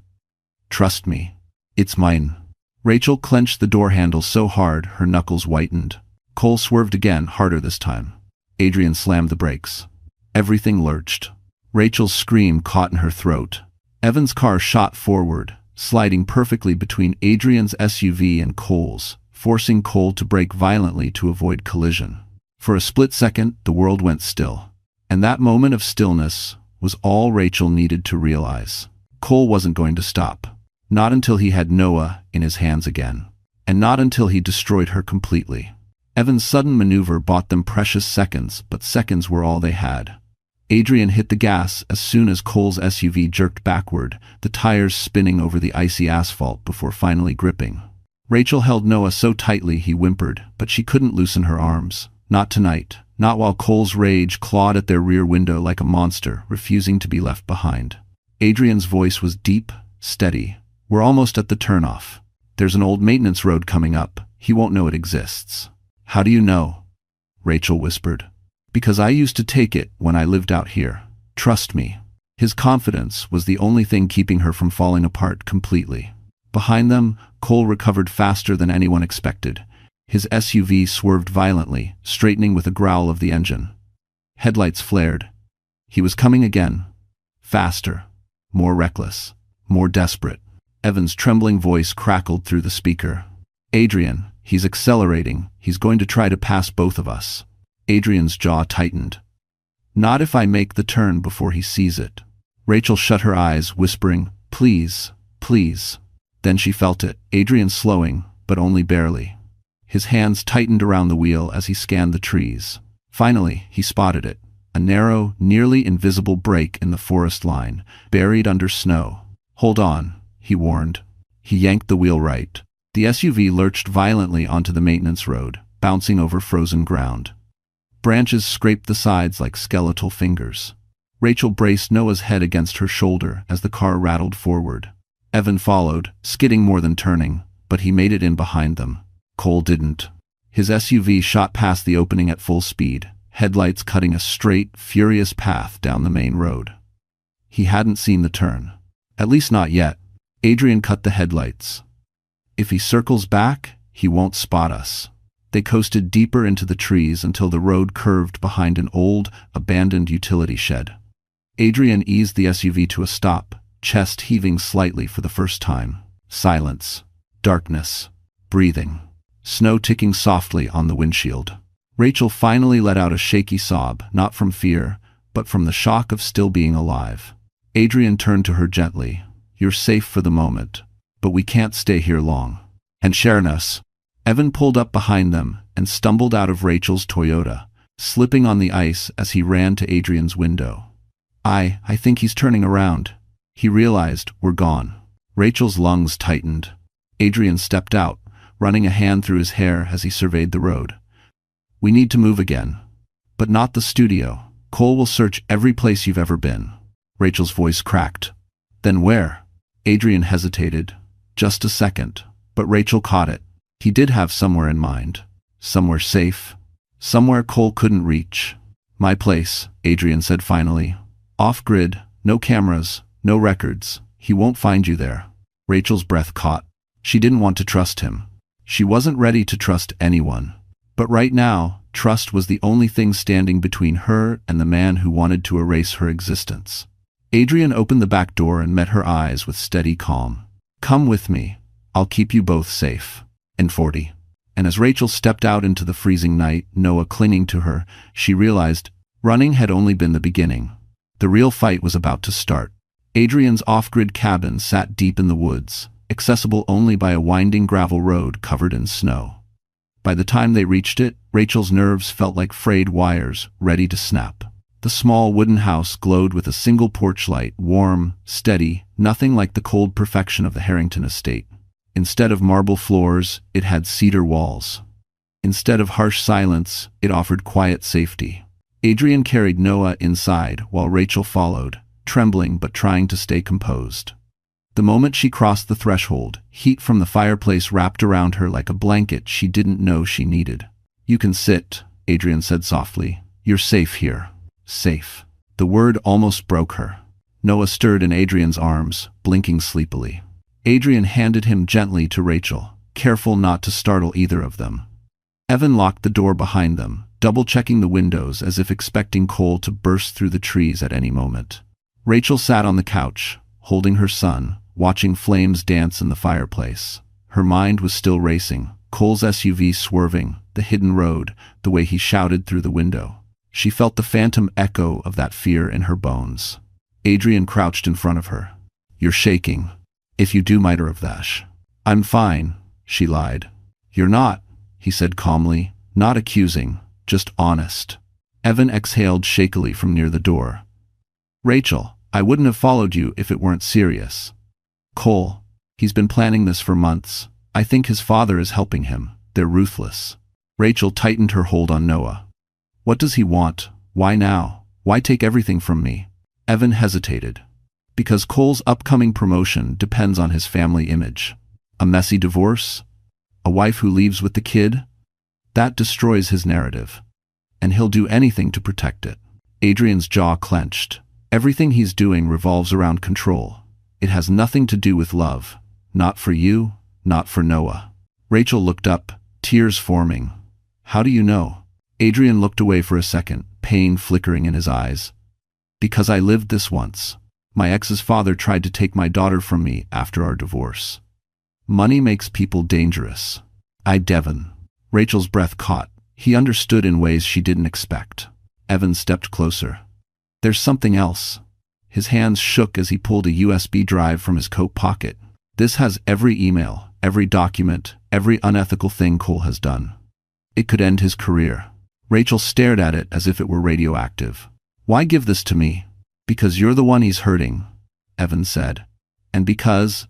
Trust me. It's mine." Rachel clenched the door handle so hard her knuckles whitened. Cole swerved again, harder this time. Adrian slammed the brakes. Everything lurched. Rachel's scream caught in her throat. Evan's car shot forward, sliding perfectly between Adrian's SUV and Cole's, forcing Cole to brake violently to avoid collision. For a split second, the world went still. And that moment of stillness was all Rachel needed to realize. Cole wasn't going to stop. Not until he had Noah in his hands again. And not until he destroyed her completely. Evan's sudden maneuver bought them precious seconds, but seconds were all they had. Adrian hit the gas as soon as Cole's SUV jerked backward, the tires spinning over the icy asphalt before finally gripping. Rachel held Noah so tightly he whimpered, but she couldn't loosen her arms. Not tonight. Not while Cole's rage clawed at their rear window like a monster, refusing to be left behind. Adrian's voice was deep, steady. "We're almost at the turnoff. There's an old maintenance road coming up. He won't know it exists." "How do you know?" Rachel whispered. "Because I used to take it when I lived out here. Trust me." His confidence was the only thing keeping her from falling apart completely. Behind them, Cole recovered faster than anyone expected. His SUV swerved violently, straightening with a growl of the engine. Headlights flared. He was coming again. Faster. More reckless. More desperate. Evan's trembling voice crackled through the speaker. "Adrian, he's accelerating. He's going to try to pass both of us." Adrian's jaw tightened. "Not if I make the turn before he sees it." Rachel shut her eyes, whispering, "Please, please." Then she felt it, Adrian slowing, but only barely. His hands tightened around the wheel as he scanned the trees. Finally, he spotted it. A narrow, nearly invisible break in the forest line, buried under snow. "Hold on," he warned. He yanked the wheel right. The SUV lurched violently onto the maintenance road, bouncing over frozen ground. Branches scraped the sides like skeletal fingers. Rachel braced Noah's head against her shoulder as the car rattled forward. Evan followed, skidding more than turning, but he made it in behind them. Cole didn't. His SUV shot past the opening at full speed, headlights cutting a straight, furious path down the main road. He hadn't seen the turn. At least not yet. Adrian cut the headlights. If he circles back, he won't spot us. They coasted deeper into the trees until the road curved behind an old, abandoned utility shed. Adrian eased the SUV to a stop, chest heaving slightly for the first time. Silence. Darkness. Breathing. Snow ticking softly on the windshield. Rachel finally let out a shaky sob, not from fear, but from the shock of still being alive. Adrian turned to her gently. You're safe for the moment, but we can't stay here long. And Sharoness. Evan pulled up behind them and stumbled out of Rachel's Toyota, slipping on the ice as he ran to Adrian's window. I think he's turning around. He realized we're gone. Rachel's lungs tightened. Adrian stepped out, running a hand through his hair as he surveyed the road. We need to move again. But not the studio. Cole will search every place you've ever been. Rachel's voice cracked. Then where? Adrian hesitated. Just a second. But Rachel caught it. He did have somewhere in mind. Somewhere safe. Somewhere Cole couldn't reach. My place, Adrian said finally. Off-grid, no cameras, no records. He won't find you there. Rachel's breath caught. She didn't want to trust him. She wasn't ready to trust anyone. But right now, trust was the only thing standing between her and the man who wanted to erase her existence. Adrian opened the back door and met her eyes with steady calm. Come with me. I'll keep you both safe. And 40. And as Rachel stepped out into the freezing night, Noah clinging to her, she realized running had only been the beginning. The real fight was about to start. Adrian's off-grid cabin sat deep in the woods, accessible only by a winding gravel road covered in snow. By the time they reached it, Rachel's nerves felt like frayed wires, ready to snap. The small wooden house glowed with a single porch light, warm, steady, nothing like the cold perfection of the Harrington estate. Instead of marble floors, it had cedar walls. Instead of harsh silence, it offered quiet safety. Adrian carried Noah inside while Rachel followed, trembling but trying to stay composed. The moment she crossed the threshold, heat from the fireplace wrapped around her like a blanket she didn't know she needed. You can sit, Adrian said softly. You're safe here. Safe. The word almost broke her. Noah stirred in Adrian's arms, blinking sleepily. Adrian handed him gently to Rachel, careful not to startle either of them. Evan locked the door behind them, double-checking the windows as if expecting Cole to burst through the trees at any moment. Rachel sat on the couch, holding her son, watching flames dance in the fireplace. Her mind was still racing, Cole's SUV swerving, the hidden road, the way he shouted through the window. She felt the phantom echo of that fear in her bones. Adrian crouched in front of her. You're shaking. If you do miter of that. I'm fine, she lied. You're not, he said calmly, not accusing, just honest. Evan exhaled shakily from near the door. Rachel, I wouldn't have followed you if it weren't serious. Cole, he's been planning this for months. I think his father is helping him. They're ruthless. Rachel tightened her hold on Noah. What does he want? Why now? Why take everything from me? Evan hesitated. Because Cole's upcoming promotion depends on his family image. A messy divorce? A wife who leaves with the kid? That destroys his narrative. And he'll do anything to protect it. Adrian's jaw clenched. Everything he's doing revolves around control. It has nothing to do with love. Not for you, not for Noah. Rachel looked up, tears forming. How do you know? Adrian looked away for a second, pain flickering in his eyes. Because I lived this once. My ex's father tried to take my daughter from me after our divorce. Money makes people dangerous. Devon. Rachel's breath caught. He understood in ways she didn't expect. Evan stepped closer. There's something else. His hands shook as he pulled a USB drive from his coat pocket. This has every email, every document, every unethical thing Cole has done. It could end his career. Rachel stared at it as if it were radioactive. Why give this to me? Because you're the one he's hurting, Evan said. And because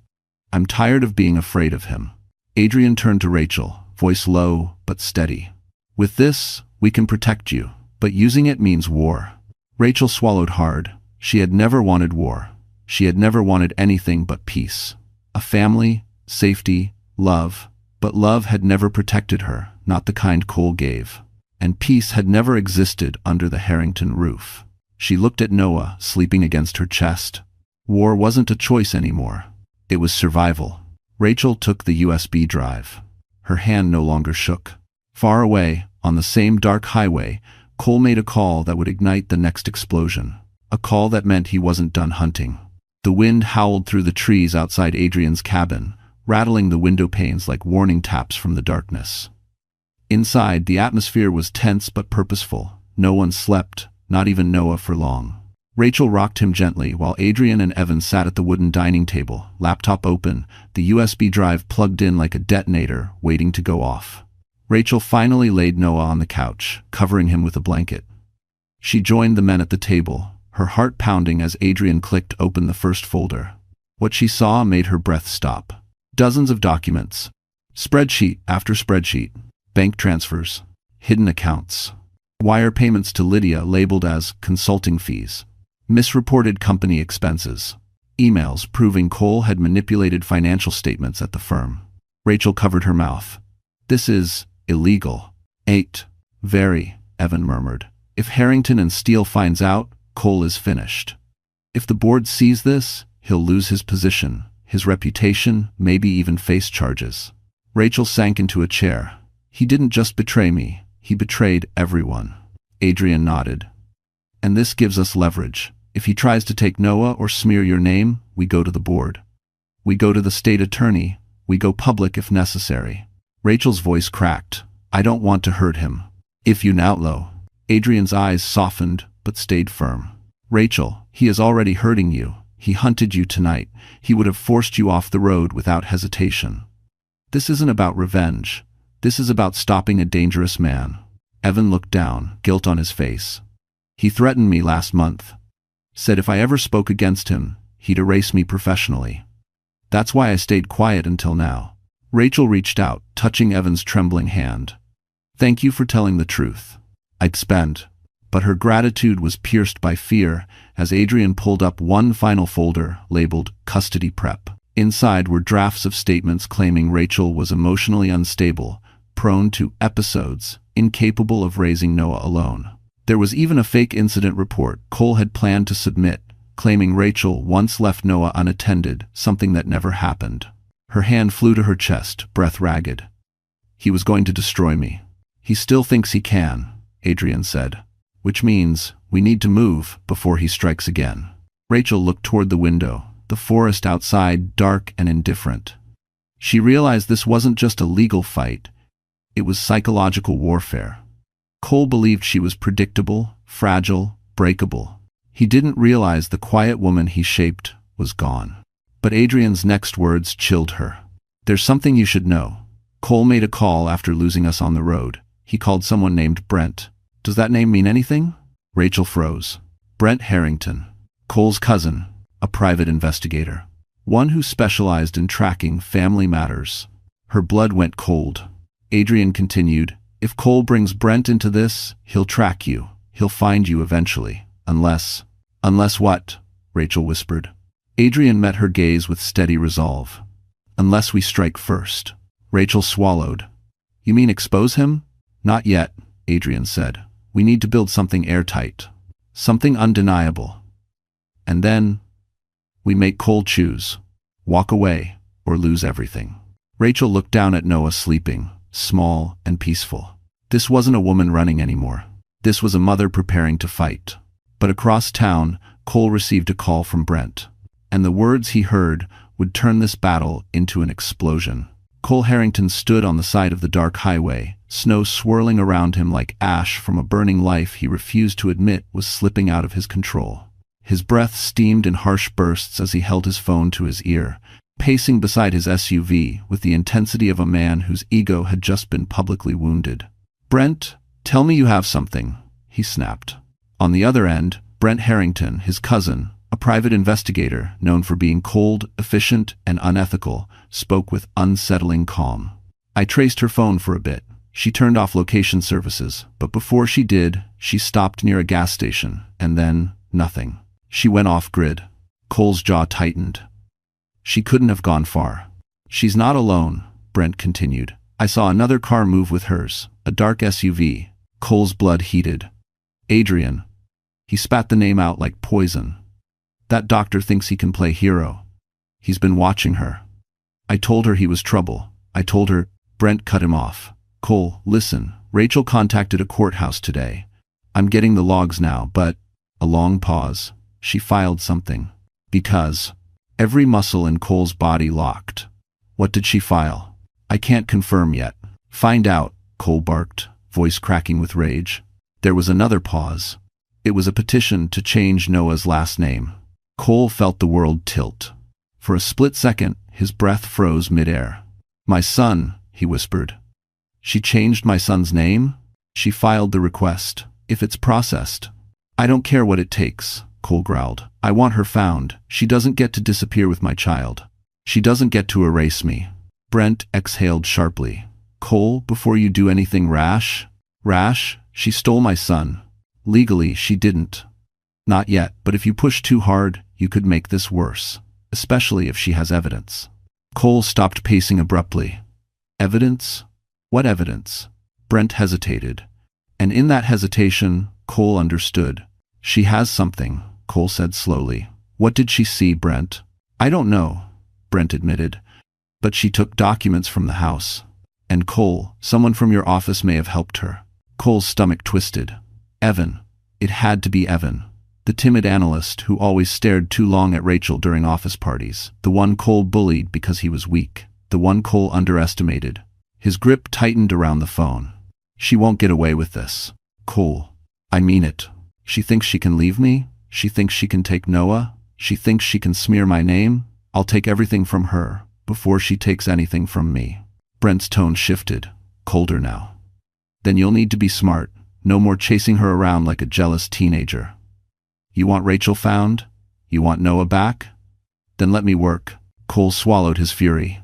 I'm tired of being afraid of him. Adrian turned to Rachel, voice low but steady. With this, we can protect you, but using it means war. Rachel swallowed hard. She had never wanted war. She had never wanted anything but peace. A family, safety, love. But love had never protected her, not the kind Cole gave. And peace had never existed under the Harrington roof. She looked at Noah, sleeping against her chest. War wasn't a choice anymore. It was survival. Rachel took the USB drive. Her hand no longer shook. Far away, on the same dark highway, Cole made a call that would ignite the next explosion. A call that meant he wasn't done hunting. The wind howled through the trees outside Adrian's cabin, rattling the window panes like warning taps from the darkness. Inside, the atmosphere was tense but purposeful. No one slept, not even Noah, for long. Rachel rocked him gently while Adrian and Evan sat at the wooden dining table, laptop open, the USB drive plugged in like a detonator, waiting to go off. Rachel finally laid Noah on the couch, covering him with a blanket. She joined the men at the table, her heart pounding as Adrian clicked open the first folder. What she saw made her breath stop. Dozens of documents. Spreadsheet after spreadsheet. Bank transfers. Hidden accounts. Wire payments to Lydia labeled as consulting fees. Misreported company expenses. Emails proving Cole had manipulated financial statements at the firm. Rachel covered her mouth. "This is illegal." Very, Evan murmured. "If Harrington and Steele finds out, Cole is finished. If the board sees this, he'll lose his position, his reputation, maybe even face charges." Rachel sank into a chair. "He didn't just betray me, he betrayed everyone." Adrian nodded. "And this gives us leverage. If he tries to take Noah or smear your name, we go to the board. We go to the state attorney, we go public if necessary." Rachel's voice cracked. "I don't want to hurt him. If you outlaw." Adrian's eyes softened, but stayed firm. "Rachel, he is already hurting you. He hunted you tonight. He would have forced you off the road without hesitation. This isn't about revenge. This is about stopping a dangerous man." Evan looked down, guilt on his face. "He threatened me last month. Said if I ever spoke against him, he'd erase me professionally. That's why I stayed quiet until now." Rachel reached out, touching Evan's trembling hand. "Thank you for telling the truth. I'd spend." But her gratitude was pierced by fear as Adrian pulled up one final folder labeled Custody Prep. Inside were drafts of statements claiming Rachel was emotionally unstable, prone to episodes, incapable of raising Noah alone. There was even a fake incident report Cole had planned to submit, claiming Rachel once left Noah unattended, something that never happened. Her hand flew to her chest, breath ragged. "He was going to destroy me. He still thinks he can," Adrian said. "Which means we need to move before he strikes again." Rachel looked toward the window, the forest outside dark and indifferent. She realized this wasn't just a legal fight, it was psychological warfare. Cole believed she was predictable, fragile, breakable. He didn't realize the quiet woman he shaped was gone. But Adrian's next words chilled her. "There's something you should know. Cole made a call after losing us on the road. He called someone named Brent. Does that name mean anything?" Rachel froze. Brent Harrington. Cole's cousin, a private investigator. One who specialized in tracking family matters. Her blood went cold. Adrian continued, "If Cole brings Brent into this, he'll track you. He'll find you eventually. Unless..." "Unless what?" Rachel whispered. Adrian met her gaze with steady resolve. "Unless we strike first." Rachel swallowed. "You mean expose him?" "Not yet," Adrian said. "We need to build something airtight. Something undeniable. And then we make Cole choose. Walk away or lose everything." Rachel looked down at Noah sleeping, small and peaceful. This wasn't a woman running anymore. This was a mother preparing to fight. But across town, Cole received a call from Brent. And the words he heard would turn this battle into an explosion. Cole Harrington stood on the side of the dark highway, snow swirling around him like ash from a burning life he refused to admit was slipping out of his control. His breath steamed in harsh bursts as he held his phone to his ear, pacing beside his SUV with the intensity of a man whose ego had just been publicly wounded. "Brent, tell me you have something," he snapped. On the other end, Brent Harrington, his cousin, a private investigator known for being cold, efficient, and unethical, spoke with unsettling calm. "I traced her phone for a bit. She turned off location services, but before she did, she stopped near a gas station, and then nothing. She went off-grid." Cole's jaw tightened. "She couldn't have gone far." "She's not alone," Brent continued. "I saw another car move with hers, a dark SUV." Cole's blood heated. "Adrian." He spat the name out like poison. "That doctor thinks he can play hero. He's been watching her. I told her he was trouble. I told her..." Brent cut him off. "Cole, listen. Rachel contacted a courthouse today. I'm getting the logs now, but..." A long pause. "She filed something. Because..." Every muscle in Cole's body locked. "What did she file?" "I can't confirm yet." "Find out," Cole barked, voice cracking with rage. There was another pause. It was a petition to change Noah's last name. Cole felt the world tilt. For a split second, his breath froze midair. "My son," he whispered. "She changed my son's name? She filed the request. If it's processed." "I don't care what it takes," Cole growled. "I want her found. She doesn't get to disappear with my child. She doesn't get to erase me." Brent exhaled sharply. "Cole, before you do anything rash..." "Rash? She stole my son. Legally, she didn't." "Not yet, but if you push too hard, you could make this worse. Especially if she has evidence." Cole stopped pacing abruptly. "Evidence? What evidence?" Brent hesitated. And in that hesitation, Cole understood. "She has something," Cole said slowly. "What did she see, Brent?" "I don't know," Brent admitted. "But she took documents from the house. And Cole, someone from your office may have helped her." Cole's stomach twisted. Evan. It had to be Evan. The timid analyst who always stared too long at Rachel during office parties. The one Cole bullied because he was weak. The one Cole underestimated. His grip tightened around the phone. "She won't get away with this. Cole. I mean it. She thinks she can leave me? She thinks she can take Noah? She thinks she can smear my name? I'll take everything from her, before she takes anything from me." Brent's tone shifted, colder now. "Then you'll need to be smart. No more chasing her around like a jealous teenager. You want Rachel found? You want Noah back? Then let me work." Cole swallowed his fury.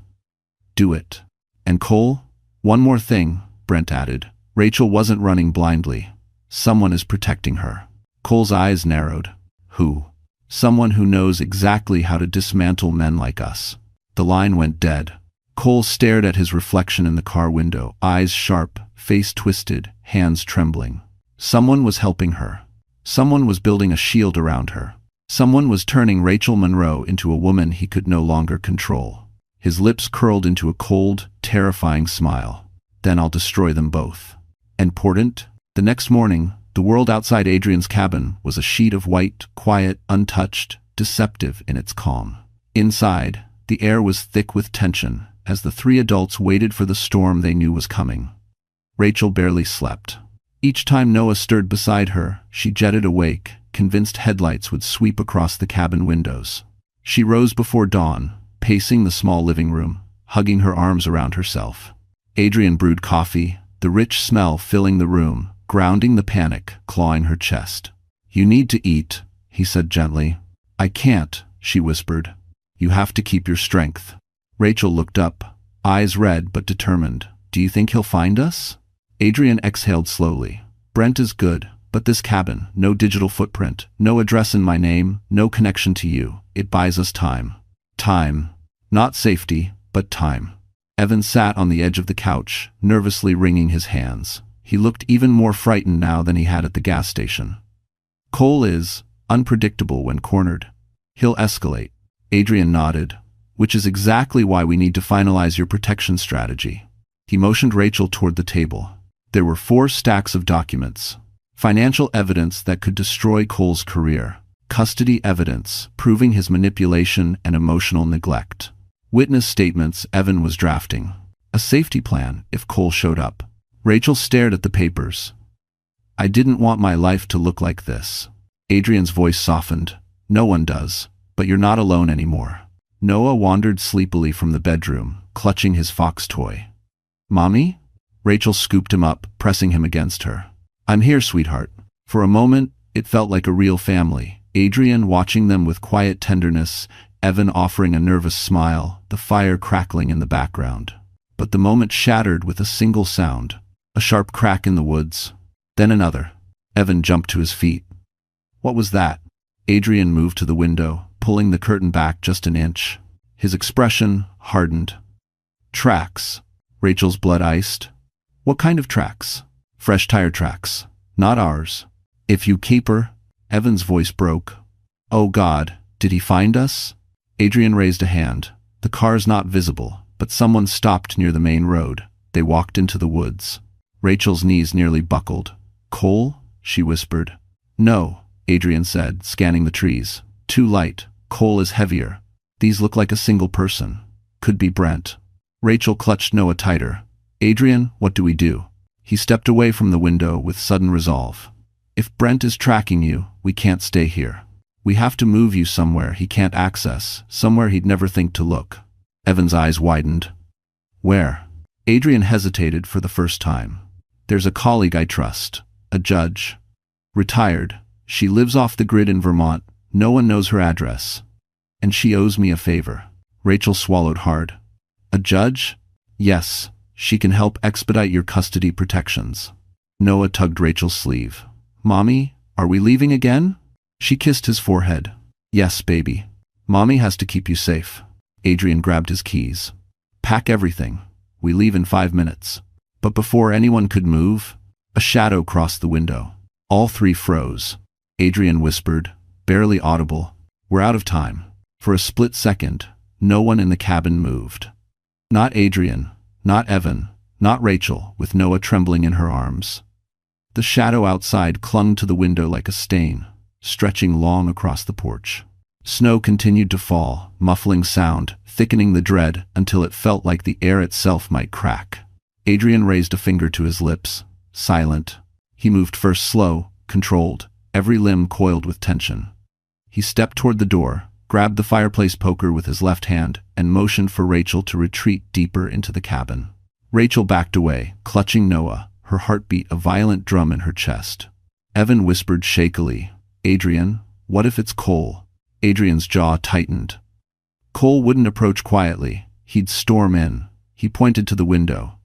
"Do it. And Cole, one more thing," Brent added. "Rachel wasn't running blindly. Someone is protecting her." Cole's eyes narrowed. "Who?" "Someone who knows exactly how to dismantle men like us." The line went dead. Cole stared at his reflection in the car window, eyes sharp, face twisted, hands trembling. Someone was helping her. Someone was building a shield around her. Someone was turning Rachel Monroe into a woman he could no longer control. His lips curled into a cold, terrifying smile. "Then I'll destroy them both." Important? The next morning, the world outside Adrian's cabin was a sheet of white, quiet, untouched, deceptive in its calm. Inside, the air was thick with tension as the three adults waited for the storm they knew was coming. Rachel barely slept. Each time Noah stirred beside her, she jetted awake, convinced headlights would sweep across the cabin windows. She rose before dawn, pacing the small living room, hugging her arms around herself. Adrian brewed coffee, the rich smell filling the room, grounding the panic, clawing her chest. "You need to eat," he said gently. "I can't," she whispered. "You have to keep your strength." Rachel looked up, eyes red but determined. "Do you think he'll find us?" Adrian exhaled slowly. "Brent is good, but this cabin, no digital footprint, no address in my name, no connection to you. It buys us time." Time. Not safety, but time. Evan sat on the edge of the couch, nervously wringing his hands. He looked even more frightened now than he had at the gas station. "Cole is unpredictable when cornered. He'll escalate." Adrian nodded. "Which is exactly why we need to finalize your protection strategy." He motioned Rachel toward the table. There were 4 stacks of documents. Financial evidence that could destroy Cole's career. Custody evidence proving his manipulation and emotional neglect. Witness statements Evan was drafting. A safety plan if Cole showed up. Rachel stared at the papers. "I didn't want my life to look like this." Adrian's voice softened. "No one does, but you're not alone anymore." Noah wandered sleepily from the bedroom, clutching his fox toy. "Mommy?" Rachel scooped him up, pressing him against her. "I'm here, sweetheart." For a moment, it felt like a real family. Adrian watching them with quiet tenderness, Evan offering a nervous smile, the fire crackling in the background. But the moment shattered with a single sound. A sharp crack in the woods. Then another. Evan jumped to his feet. "What was that?" Adrian moved to the window, pulling the curtain back just an inch. His expression hardened. "Tracks." Rachel's blood iced. "What kind of tracks?" "Fresh tire tracks. Not ours." "If you keep her..." Evan's voice broke. "Oh God, did he find us?" Adrian raised a hand. "The car's not visible, but someone stopped near the main road. They walked into the woods." Rachel's knees nearly buckled. "Cole?" she whispered. "No," Adrian said, scanning the trees. "Too light. Cole is heavier. These look like a single person. Could be Brent." Rachel clutched Noah tighter. "Adrian, what do we do?" He stepped away from the window with sudden resolve. If Brent is tracking you, we can't stay here. We have to move you somewhere he can't access, somewhere he'd never think to look. Evan's eyes widened. Where? Adrian hesitated for the first time. There's a colleague I trust. A judge. Retired. She lives off the grid in Vermont. No one knows her address. And she owes me a favor. Rachel swallowed hard. A judge? Yes. She can help expedite your custody protections. Noah tugged Rachel's sleeve. Mommy, are we leaving again? She kissed his forehead. Yes, baby. Mommy has to keep you safe. Adrian grabbed his keys. Pack everything. We leave in 5 minutes. But before anyone could move, a shadow crossed the window. All three froze. Adrian whispered, barely audible, "We're out of time." For a split second, no one in the cabin moved. Not Adrian, not Evan, not Rachel, with Noah trembling in her arms. The shadow outside clung to the window like a stain, stretching long across the porch. Snow continued to fall, muffling sound, thickening the dread until it felt like the air itself might crack. Adrian raised a finger to his lips, silent. He moved first slow, controlled, every limb coiled with tension. He stepped toward the door, grabbed the fireplace poker with his left hand, and motioned for Rachel to retreat deeper into the cabin. Rachel backed away, clutching Noah, her heartbeat a violent drum in her chest. Evan whispered shakily, "Adrian, what if it's Cole?" Adrian's jaw tightened. Cole wouldn't approach quietly. He'd storm in. He pointed to the window.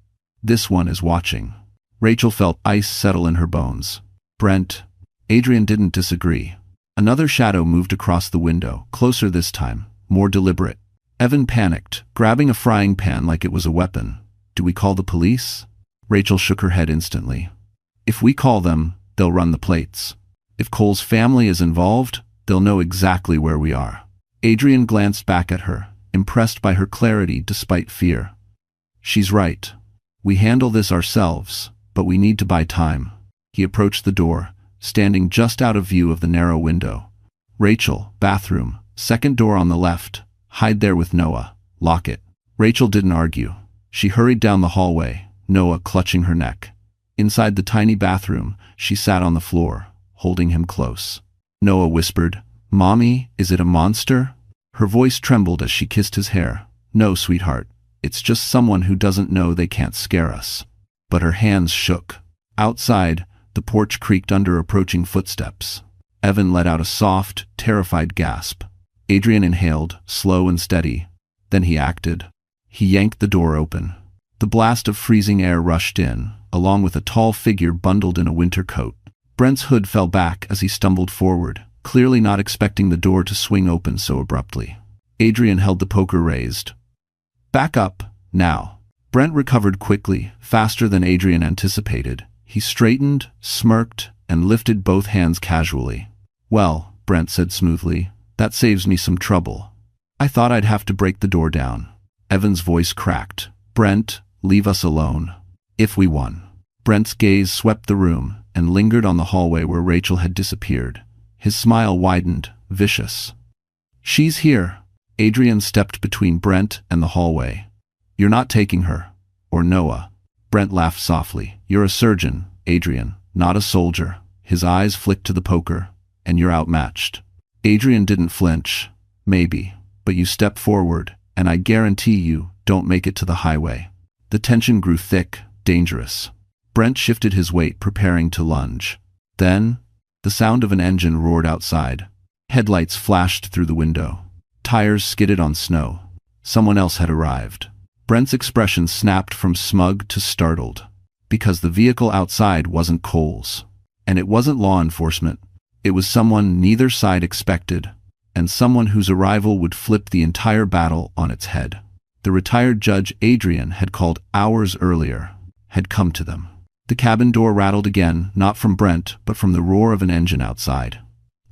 This one is watching. Rachel felt ice settle in her bones. Brent. Adrian didn't disagree. Another shadow moved across the window, closer this time, more deliberate. Evan panicked, grabbing a frying pan like it was a weapon. Do we call the police? Rachel shook her head instantly. If we call them, they'll run the plates. If Cole's family is involved, they'll know exactly where we are. Adrian glanced back at her, impressed by her clarity despite fear. She's right. We handle this ourselves, but we need to buy time. He approached the door, standing just out of view of the narrow window. Rachel, bathroom, second door on the left. Hide there with Noah. Lock it. Rachel didn't argue. She hurried down the hallway, Noah clutching her neck. Inside the tiny bathroom, she sat on the floor, holding him close. Noah whispered, "Mommy, is it a monster?" Her voice trembled as she kissed his hair. "No, sweetheart. It's just someone who doesn't know they can't scare us." But her hands shook. Outside, the porch creaked under approaching footsteps. Evan let out a soft, terrified gasp. Adrian inhaled, slow and steady. Then he acted. He yanked the door open. The blast of freezing air rushed in, along with a tall figure bundled in a winter coat. Brent's hood fell back as he stumbled forward, clearly not expecting the door to swing open so abruptly. Adrian held the poker raised. "Back up, now." Brent recovered quickly, faster than Adrian anticipated. He straightened, smirked, and lifted both hands casually. "Well," Brent said smoothly, "that saves me some trouble. I thought I'd have to break the door down." Evan's voice cracked. "Brent, leave us alone. If we won." Brent's gaze swept the room and lingered on the hallway where Rachel had disappeared. His smile widened, vicious. "She's here." Adrian stepped between Brent and the hallway. "You're not taking her. Or Noah." Brent laughed softly. "You're a surgeon, Adrian, not a soldier." His eyes flicked to the poker. "And you're outmatched." Adrian didn't flinch. "Maybe, but you step forward, and I guarantee you don't make it to the highway." The tension grew thick, dangerous. Brent shifted his weight, preparing to lunge. Then, the sound of an engine roared outside. Headlights flashed through the window. Tires skidded on snow. Someone else had arrived. Brent's expression snapped from smug to startled. Because the vehicle outside wasn't Cole's. And it wasn't law enforcement. It was someone neither side expected, and someone whose arrival would flip the entire battle on its head. The retired judge Adrian had called hours earlier, had come to them. The cabin door rattled again, not from Brent, but from the roar of an engine outside.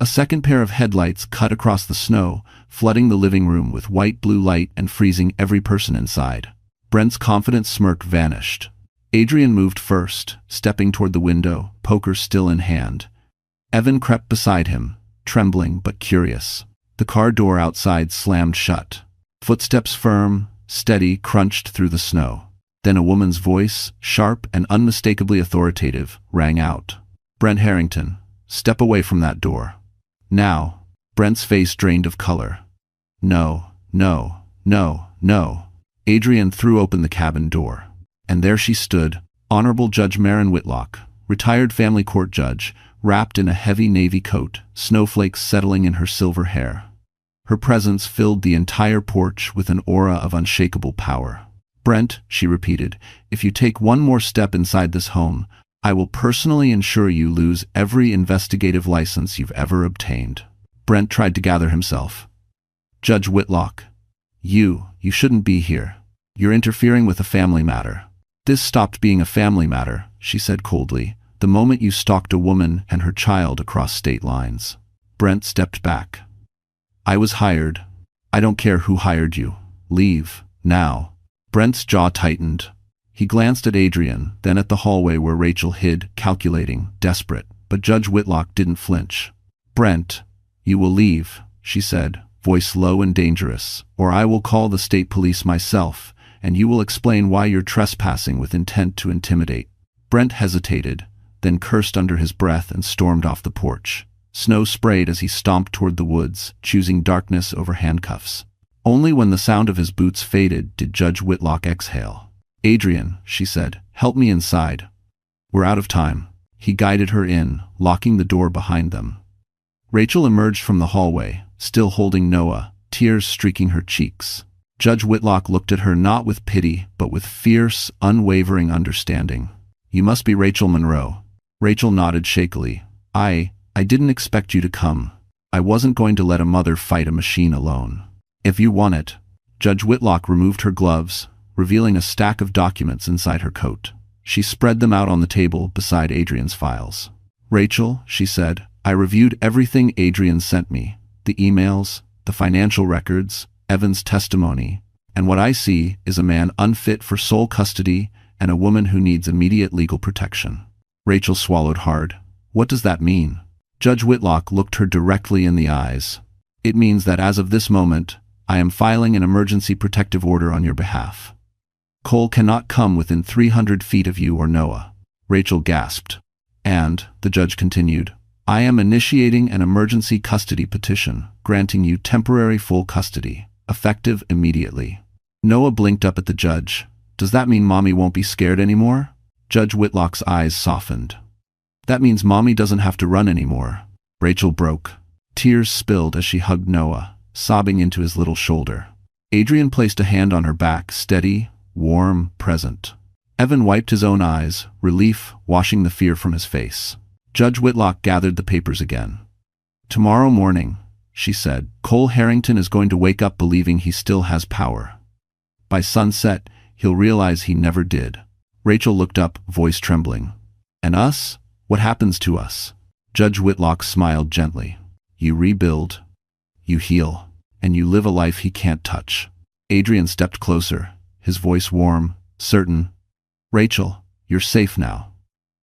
A second pair of headlights cut across the snow, flooding the living room with white-blue light and freezing every person inside. Brent's confident smirk vanished. Adrian moved first, stepping toward the window, poker still in hand. Evan crept beside him, trembling but curious. The car door outside slammed shut. Footsteps firm, steady, crunched through the snow. Then a woman's voice, sharp and unmistakably authoritative, rang out. "Brent Harrington, Step away from that door. Now. Brent's face drained of color. No, no, no, no. Adrian threw open the cabin door. And there she stood, Honorable Judge Marin Whitlock, retired family court judge, wrapped in a heavy navy coat, snowflakes settling in her silver hair. Her presence filled the entire porch with an aura of unshakable power. Brent, she repeated, if you take one more step inside this home, I will personally ensure you lose every investigative license you've ever obtained. Brent tried to gather himself. Judge Whitlock, you shouldn't be here. You're interfering with a family matter. This stopped being a family matter, she said coldly, the moment you stalked a woman and her child across state lines. Brent stepped back. I was hired. I don't care who hired you. Leave, now. Brent's jaw tightened. He glanced at Adrian, then at the hallway where Rachel hid, calculating, desperate, but Judge Whitlock didn't flinch. Brent, you will leave, she said, voice low and dangerous, or I will call the state police myself, and you will explain why you're trespassing with intent to intimidate. Brent hesitated, then cursed under his breath and stormed off the porch. Snow sprayed as he stomped toward the woods, choosing darkness over handcuffs. Only when the sound of his boots faded did Judge Whitlock exhale. Adrian, she said, help me inside. We're out of time. He guided her in, locking the door behind them. Rachel emerged from the hallway, still holding Noah, tears streaking her cheeks. Judge Whitlock looked at her not with pity, but with fierce, unwavering understanding. You must be Rachel Monroe. Rachel nodded shakily. I didn't expect you to come. I wasn't going to let a mother fight a machine alone. If you want it. Judge Whitlock removed her gloves, revealing a stack of documents inside her coat. She spread them out on the table beside Adrian's files. Rachel, she said, I reviewed everything Adrian sent me. The emails, the financial records, Evan's testimony, and what I see is a man unfit for sole custody and a woman who needs immediate legal protection. Rachel swallowed hard. What does that mean? Judge Whitlock looked her directly in the eyes. It means that as of this moment, I am filing an emergency protective order on your behalf. Cole cannot come within 300 feet of you or Noah. Rachel gasped. And, the judge continued, I am initiating an emergency custody petition, granting you temporary full custody, effective immediately. Noah blinked up at the judge. Does that mean Mommy won't be scared anymore? Judge Whitlock's eyes softened. That means Mommy doesn't have to run anymore. Rachel broke. Tears spilled as she hugged Noah, sobbing into his little shoulder. Adrian placed a hand on her back, steady, warm, present. Evan wiped his own eyes, relief washing the fear from his face. Judge Whitlock gathered the papers again. Tomorrow morning, she said, Cole Harrington is going to wake up believing he still has power. By sunset, he'll realize he never did. Rachel looked up, voice trembling. And us? What happens to us? Judge Whitlock smiled gently. You rebuild, you heal, and you live a life he can't touch. Adrian stepped closer, his voice warm, certain. Rachel, you're safe now.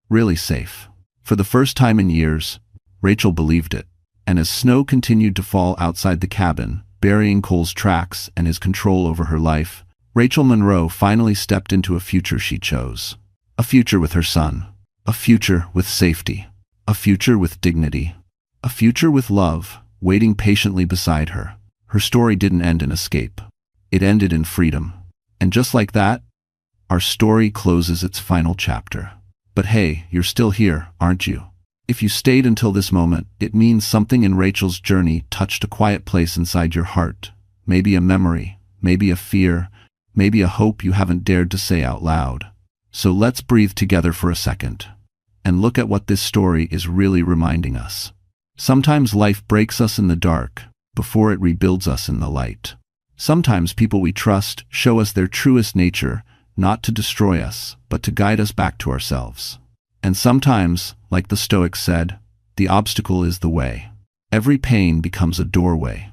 Really safe. For the first time in years, Rachel believed it. And as snow continued to fall outside the cabin, burying Cole's tracks and his control over her life, Rachel Monroe finally stepped into a future she chose. A future with her son. A future with safety. A future with dignity. A future with love, waiting patiently beside her. Her story didn't end in escape. It ended in freedom. And just like that, our story closes its final chapter. But hey, you're still here, aren't you? If you stayed until this moment, it means something in Rachel's journey touched a quiet place inside your heart. Maybe a memory, maybe a fear, maybe a hope you haven't dared to say out loud. So let's breathe together for a second and look at what this story is really reminding us. Sometimes life breaks us in the dark before it rebuilds us in the light. Sometimes people we trust show us their truest nature, not to destroy us, but to guide us back to ourselves. And sometimes, like the Stoics said, the obstacle is the way. Every pain becomes a doorway.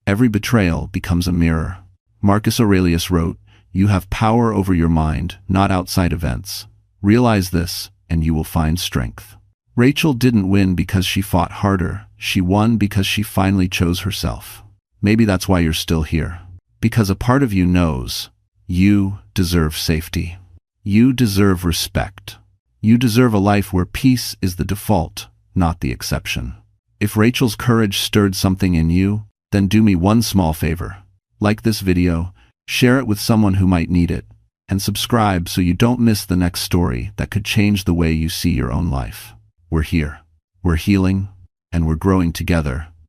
Every betrayal becomes a mirror. Marcus Aurelius wrote, "You have power over your mind, not outside events. Realize this, and you will find strength." Rachel didn't win because she fought harder. She won because she finally chose herself. Maybe that's why you're still here. Because a part of you knows you deserve safety. You deserve respect. You deserve a life where peace is the default, not the exception. If Rachel's courage stirred something in you, then do me one small favor. Like this video, share it with someone who might need it, and subscribe so you don't miss the next story that could change the way you see your own life. We're here. We're healing, and we're growing together.